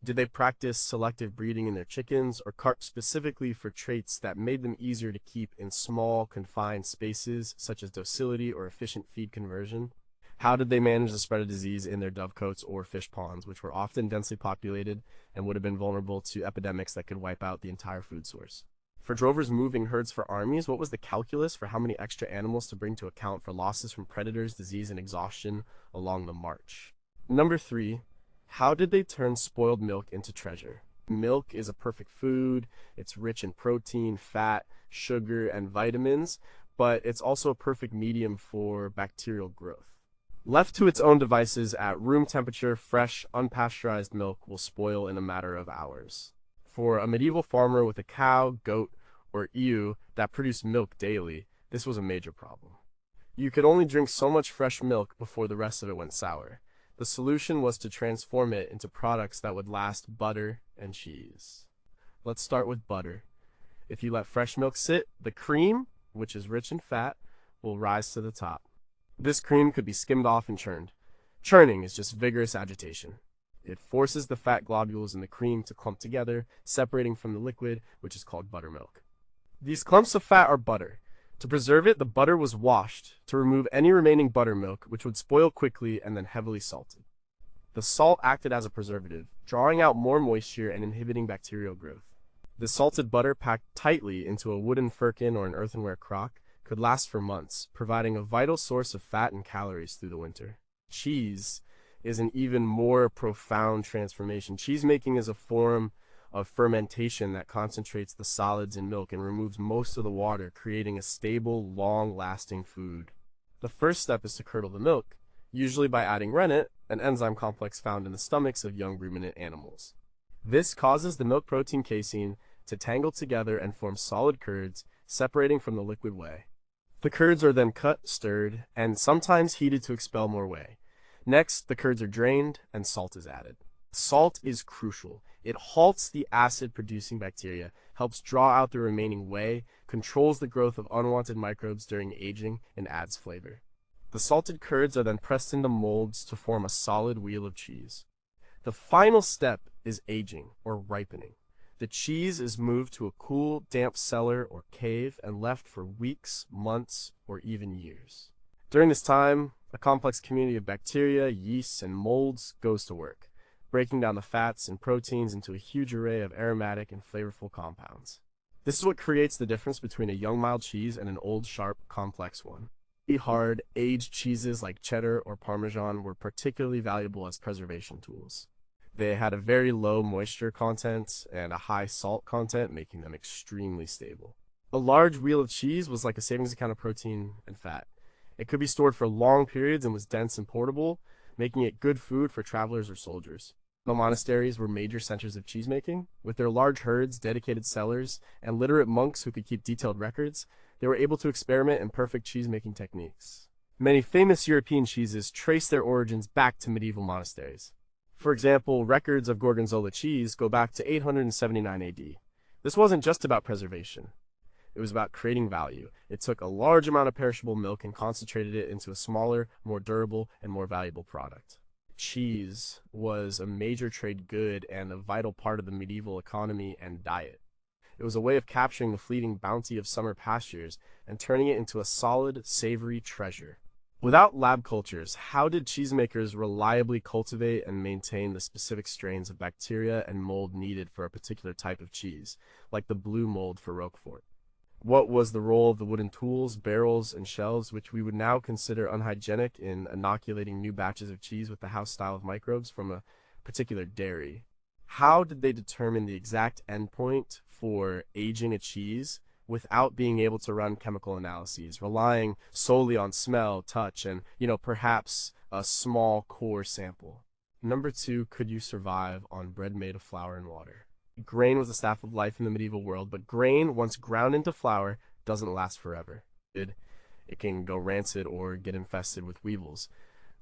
Did they practice selective breeding in their chickens or carp specifically for traits that made them easier to keep in small, confined spaces, such as docility or efficient feed conversion? How did they manage the spread of disease in their dovecotes or fish ponds, which were often densely populated and would have been vulnerable to epidemics that could wipe out the entire food source? For drovers moving herds for armies, what was the calculus for how many extra animals to bring to account for losses from predators, disease, and exhaustion along the march? Number 3, how did they turn spoiled milk into treasure? Milk is a perfect food. It's rich in protein, fat, sugar, and vitamins, but it's also a perfect medium for bacterial growth. Left to its own devices at room temperature, fresh, unpasteurized milk will spoil in a matter of hours. For a medieval farmer with a cow, goat, or ewe that produced milk daily, this was a major problem. You could only drink so much fresh milk before the rest of it went sour. The solution was to transform it into products that would last: butter and cheese. Let's start with butter. If you let fresh milk sit, the cream, which is rich in fat, will rise to the top. This cream could be skimmed off and churned. Churning is just vigorous agitation. It forces the fat globules in the cream to clump together, separating from the liquid, which is called buttermilk. These clumps of fat are butter. To preserve it, the butter was washed to remove any remaining buttermilk, which would spoil quickly, and then heavily salted. The salt acted as a preservative, drawing out more moisture and inhibiting bacterial growth. The salted butter, packed tightly into a wooden firkin or an earthenware crock, could last for months, providing a vital source of fat and calories through the winter. Cheese is an even more profound transformation. Cheese making is a form of fermentation that concentrates the solids in milk and removes most of the water, creating a stable, long-lasting food. The first step is to curdle the milk, usually by adding rennet, an enzyme complex found in the stomachs of young ruminant animals. This causes the milk protein casein to tangle together and form solid curds, separating from the liquid whey. The curds are then cut, stirred, and sometimes heated to expel more whey. Next, the curds are drained and salt is added. Salt is crucial. It halts the acid-producing bacteria, helps draw out the remaining whey, controls the growth of unwanted microbes during aging, and adds flavor. The salted curds are then pressed into molds to form a solid wheel of cheese. The final step is aging, or ripening. The cheese is moved to a cool, damp cellar or cave and left for weeks, months, or even years. During this time, a complex community of bacteria, yeasts, and molds goes to work, breaking down the fats and proteins into a huge array of aromatic and flavorful compounds. This is what creates the difference between a young mild cheese and an old, sharp, complex one. Hard, aged cheeses like cheddar or Parmesan were particularly valuable as preservation tools. They had a very low moisture content and a high salt content, making them extremely stable. A large wheel of cheese was like a savings account of protein and fat. It could be stored for long periods and was dense and portable, making it good food for travelers or soldiers. The monasteries were major centers of cheesemaking. With their large herds, dedicated cellars, and literate monks who could keep detailed records, they were able to experiment in perfect cheesemaking techniques. Many famous European cheeses trace their origins back to medieval monasteries. For example, records of Gorgonzola cheese go back to 879 AD. This wasn't just about preservation. It was about creating value. It took a large amount of perishable milk and concentrated it into a smaller, more durable, and more valuable product. Cheese was a major trade good and a vital part of the medieval economy and diet. It was a way of capturing the fleeting bounty of summer pastures and turning it into a solid, savory treasure. Without lab cultures, how did cheesemakers reliably cultivate and maintain the specific strains of bacteria and mold needed for a particular type of cheese, like the blue mold for Roquefort? What was the role of the wooden tools, barrels, and shelves, which we would now consider unhygienic, in inoculating new batches of cheese with the house style of microbes from a particular dairy? How did they determine the exact endpoint for aging a cheese without being able to run chemical analyses, relying solely on smell, touch, and, perhaps a small core sample? Number two, could you survive on bread made of flour and water? Grain was the staff of life in the medieval world, but grain, once ground into flour, doesn't last forever. It can go rancid or get infested with weevils.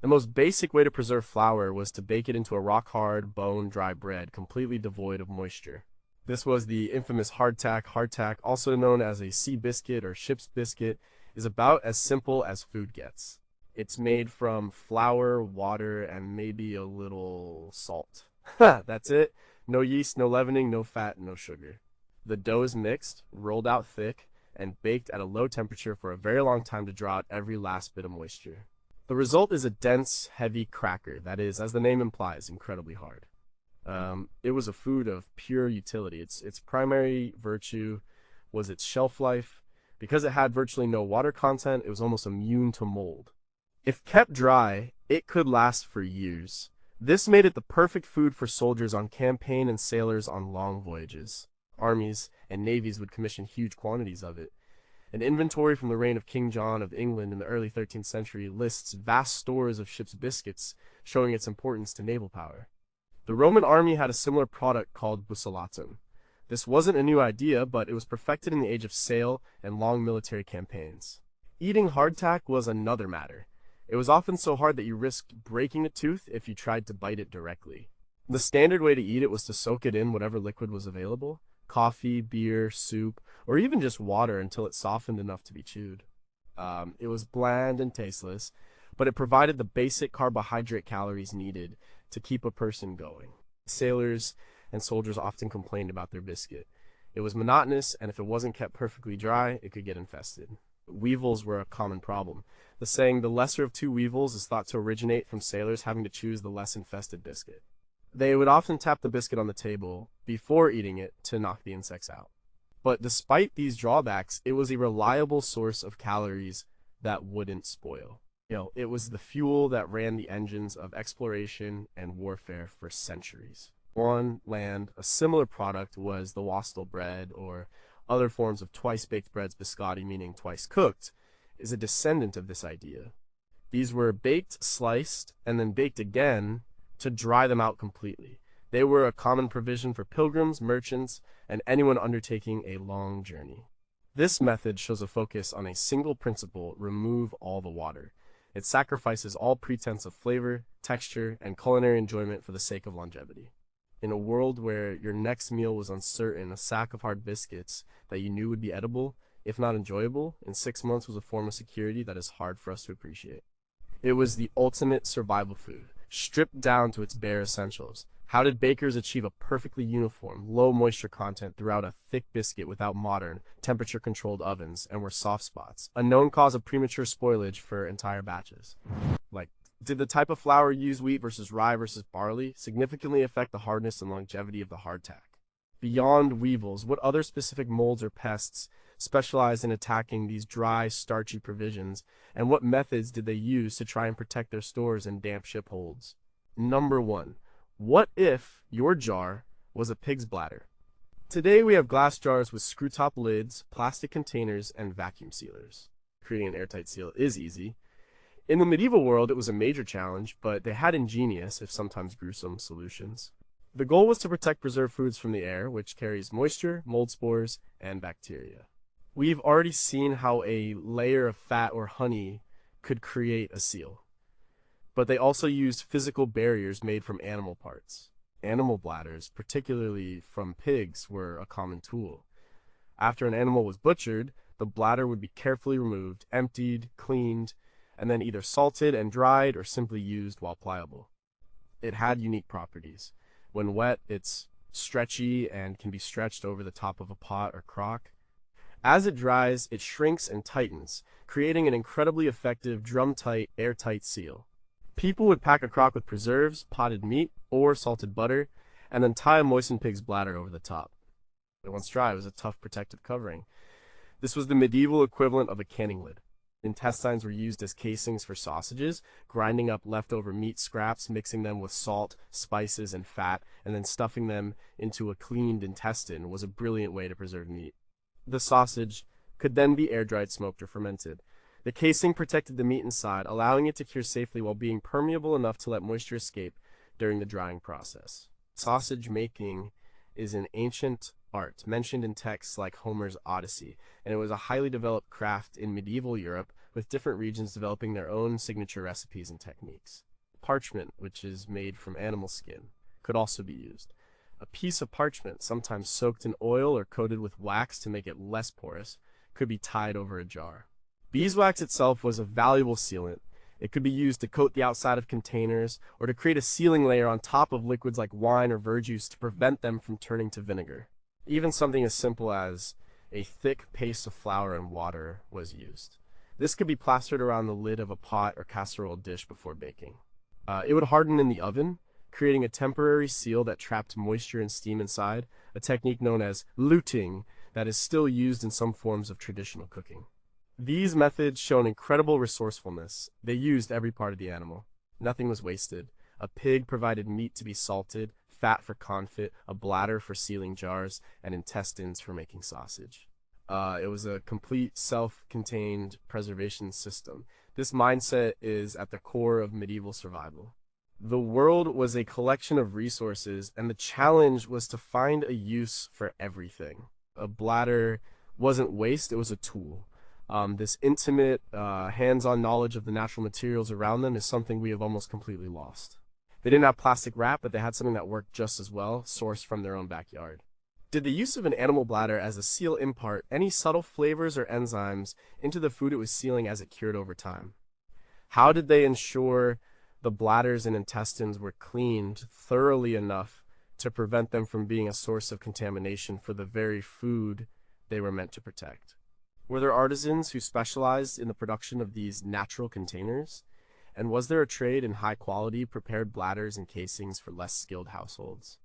The most basic way to preserve flour was to bake it into a rock-hard, bone-dry bread, completely devoid of moisture. This was the infamous hardtack. Hardtack, also known as a sea biscuit or ship's biscuit, is about as simple as food gets. It's made from flour, water, and maybe a little salt. That's it. No yeast, no leavening, no fat, no sugar. The dough is mixed, rolled out thick, and baked at a low temperature for a very long time to draw out every last bit of moisture. The result is a dense, heavy cracker that is, as the name implies, incredibly hard. It was a food of pure utility. Its primary virtue was its shelf life. Because it had virtually no water content, it was almost immune to mold. If kept dry, it could last for years. This made it the perfect food for soldiers on campaign and sailors on long voyages. Armies and navies would commission huge quantities of it. An inventory from the reign of King John of England in the early 13th century lists vast stores of ship's biscuits, showing its importance to naval power. The Roman army had a similar product called bucellatum. This wasn't a new idea, but it was perfected in the age of sail and long military campaigns. Eating hardtack was another matter. It was often so hard that you risked breaking a tooth if you tried to bite it directly. The standard way to eat it was to soak it in whatever liquid was available: coffee, beer, soup, or even just water until it softened enough to be chewed. It was bland and tasteless, but it provided the basic carbohydrate calories needed to keep a person going. Sailors and soldiers often complained about their biscuit. It was monotonous, and if it wasn't kept perfectly dry, it could get infested. Weevils were a common problem. The saying, "the lesser of two weevils," is thought to originate from sailors having to choose the less infested biscuit. They would often tap the biscuit on the table before eating it to knock the insects out. But despite these drawbacks, it was a reliable source of calories that wouldn't spoil. It was the fuel that ran the engines of exploration and warfare for centuries. On land, a similar product was the wastel bread, or other forms of twice-baked breads. Biscotti, meaning twice cooked, is a descendant of this idea. These were baked, sliced, and then baked again to dry them out completely. They were a common provision for pilgrims, merchants, and anyone undertaking a long journey. This method shows a focus on a single principle: remove all the water. It sacrifices all pretense of flavor, texture, and culinary enjoyment for the sake of longevity. In a world where your next meal was uncertain, a sack of hard biscuits that you knew would be edible, if not enjoyable, in 6 months was a form of security that is hard for us to appreciate. It was the ultimate survival food, stripped down to its bare essentials. How did bakers achieve a perfectly uniform, low moisture content throughout a thick biscuit without modern, temperature-controlled ovens, and were soft spots, a known cause of premature spoilage for entire batches? Did the type of flour used, wheat versus rye versus barley, significantly affect the hardness and longevity of the hardtack? Beyond weevils, what other specific molds or pests specialized in attacking these dry, starchy provisions, and what methods did they use to try and protect their stores in damp ship holds? Number 1. What if your jar was a pig's bladder? Today we have glass jars with screw-top lids, plastic containers, and vacuum sealers. Creating an airtight seal is easy. In the medieval world, it was a major challenge, but they had ingenious, if sometimes gruesome, solutions. The goal was to protect preserved foods from the air, which carries moisture, mold spores, and bacteria. We've already seen how a layer of fat or honey could create a seal. but they also used physical barriers made from animal parts. Animal bladders, particularly from pigs, were a common tool. After an animal was butchered, the bladder would be carefully removed, emptied, cleaned, and then either salted and dried or simply used while pliable. It had unique properties. When wet, it's stretchy and can be stretched over the top of a pot or crock. As it dries, it shrinks and tightens, creating an incredibly effective drum-tight, airtight seal. People would pack a crock with preserves, potted meat, or salted butter, and then tie a moistened pig's bladder over the top. Once dry, it was a tough protective covering. This was the medieval equivalent of a canning lid. Intestines were used as casings for sausages, grinding up leftover meat scraps, mixing them with salt, spices, and fat, and then stuffing them into a cleaned intestine was a brilliant way to preserve meat. The sausage could then be air-dried, smoked, or fermented. The casing protected the meat inside, allowing it to cure safely while being permeable enough to let moisture escape during the drying process. Sausage making is an ancient art mentioned in texts like Homer's Odyssey, and it was a highly developed craft in medieval Europe, with different regions developing their own signature recipes and techniques. Parchment, which is made from animal skin, could also be used. A piece of parchment, sometimes soaked in oil or coated with wax to make it less porous, could be tied over a jar. Beeswax itself was a valuable sealant. It could be used to coat the outside of containers or to create a sealing layer on top of liquids like wine or verjuice to prevent them from turning to vinegar. Even something as simple as a thick paste of flour and water was used. This could be plastered around the lid of a pot or casserole dish before baking. It would harden in the oven, creating a temporary seal that trapped moisture and steam inside, a technique known as luting that is still used in some forms of traditional cooking. These methods show an incredible resourcefulness. They used every part of the animal. Nothing was wasted. A pig provided meat to be salted, fat for confit, a bladder for sealing jars, and intestines for making sausage. It was a complete self-contained preservation system. This mindset is at the core of medieval survival. The world was a collection of resources, and the challenge was to find a use for everything. A bladder wasn't waste, it was a tool. This intimate, hands-on knowledge of the natural materials around them is something we have almost completely lost. They didn't have plastic wrap, but they had something that worked just as well, sourced from their own backyard. Did the use of an animal bladder as a seal impart any subtle flavors or enzymes into the food it was sealing as it cured over time? How did they ensure the bladders and intestines were cleaned thoroughly enough to prevent them from being a source of contamination for the very food they were meant to protect? Were there artisans who specialized in the production of these natural containers? And was there a trade in high-quality prepared bladders and casings for less skilled households?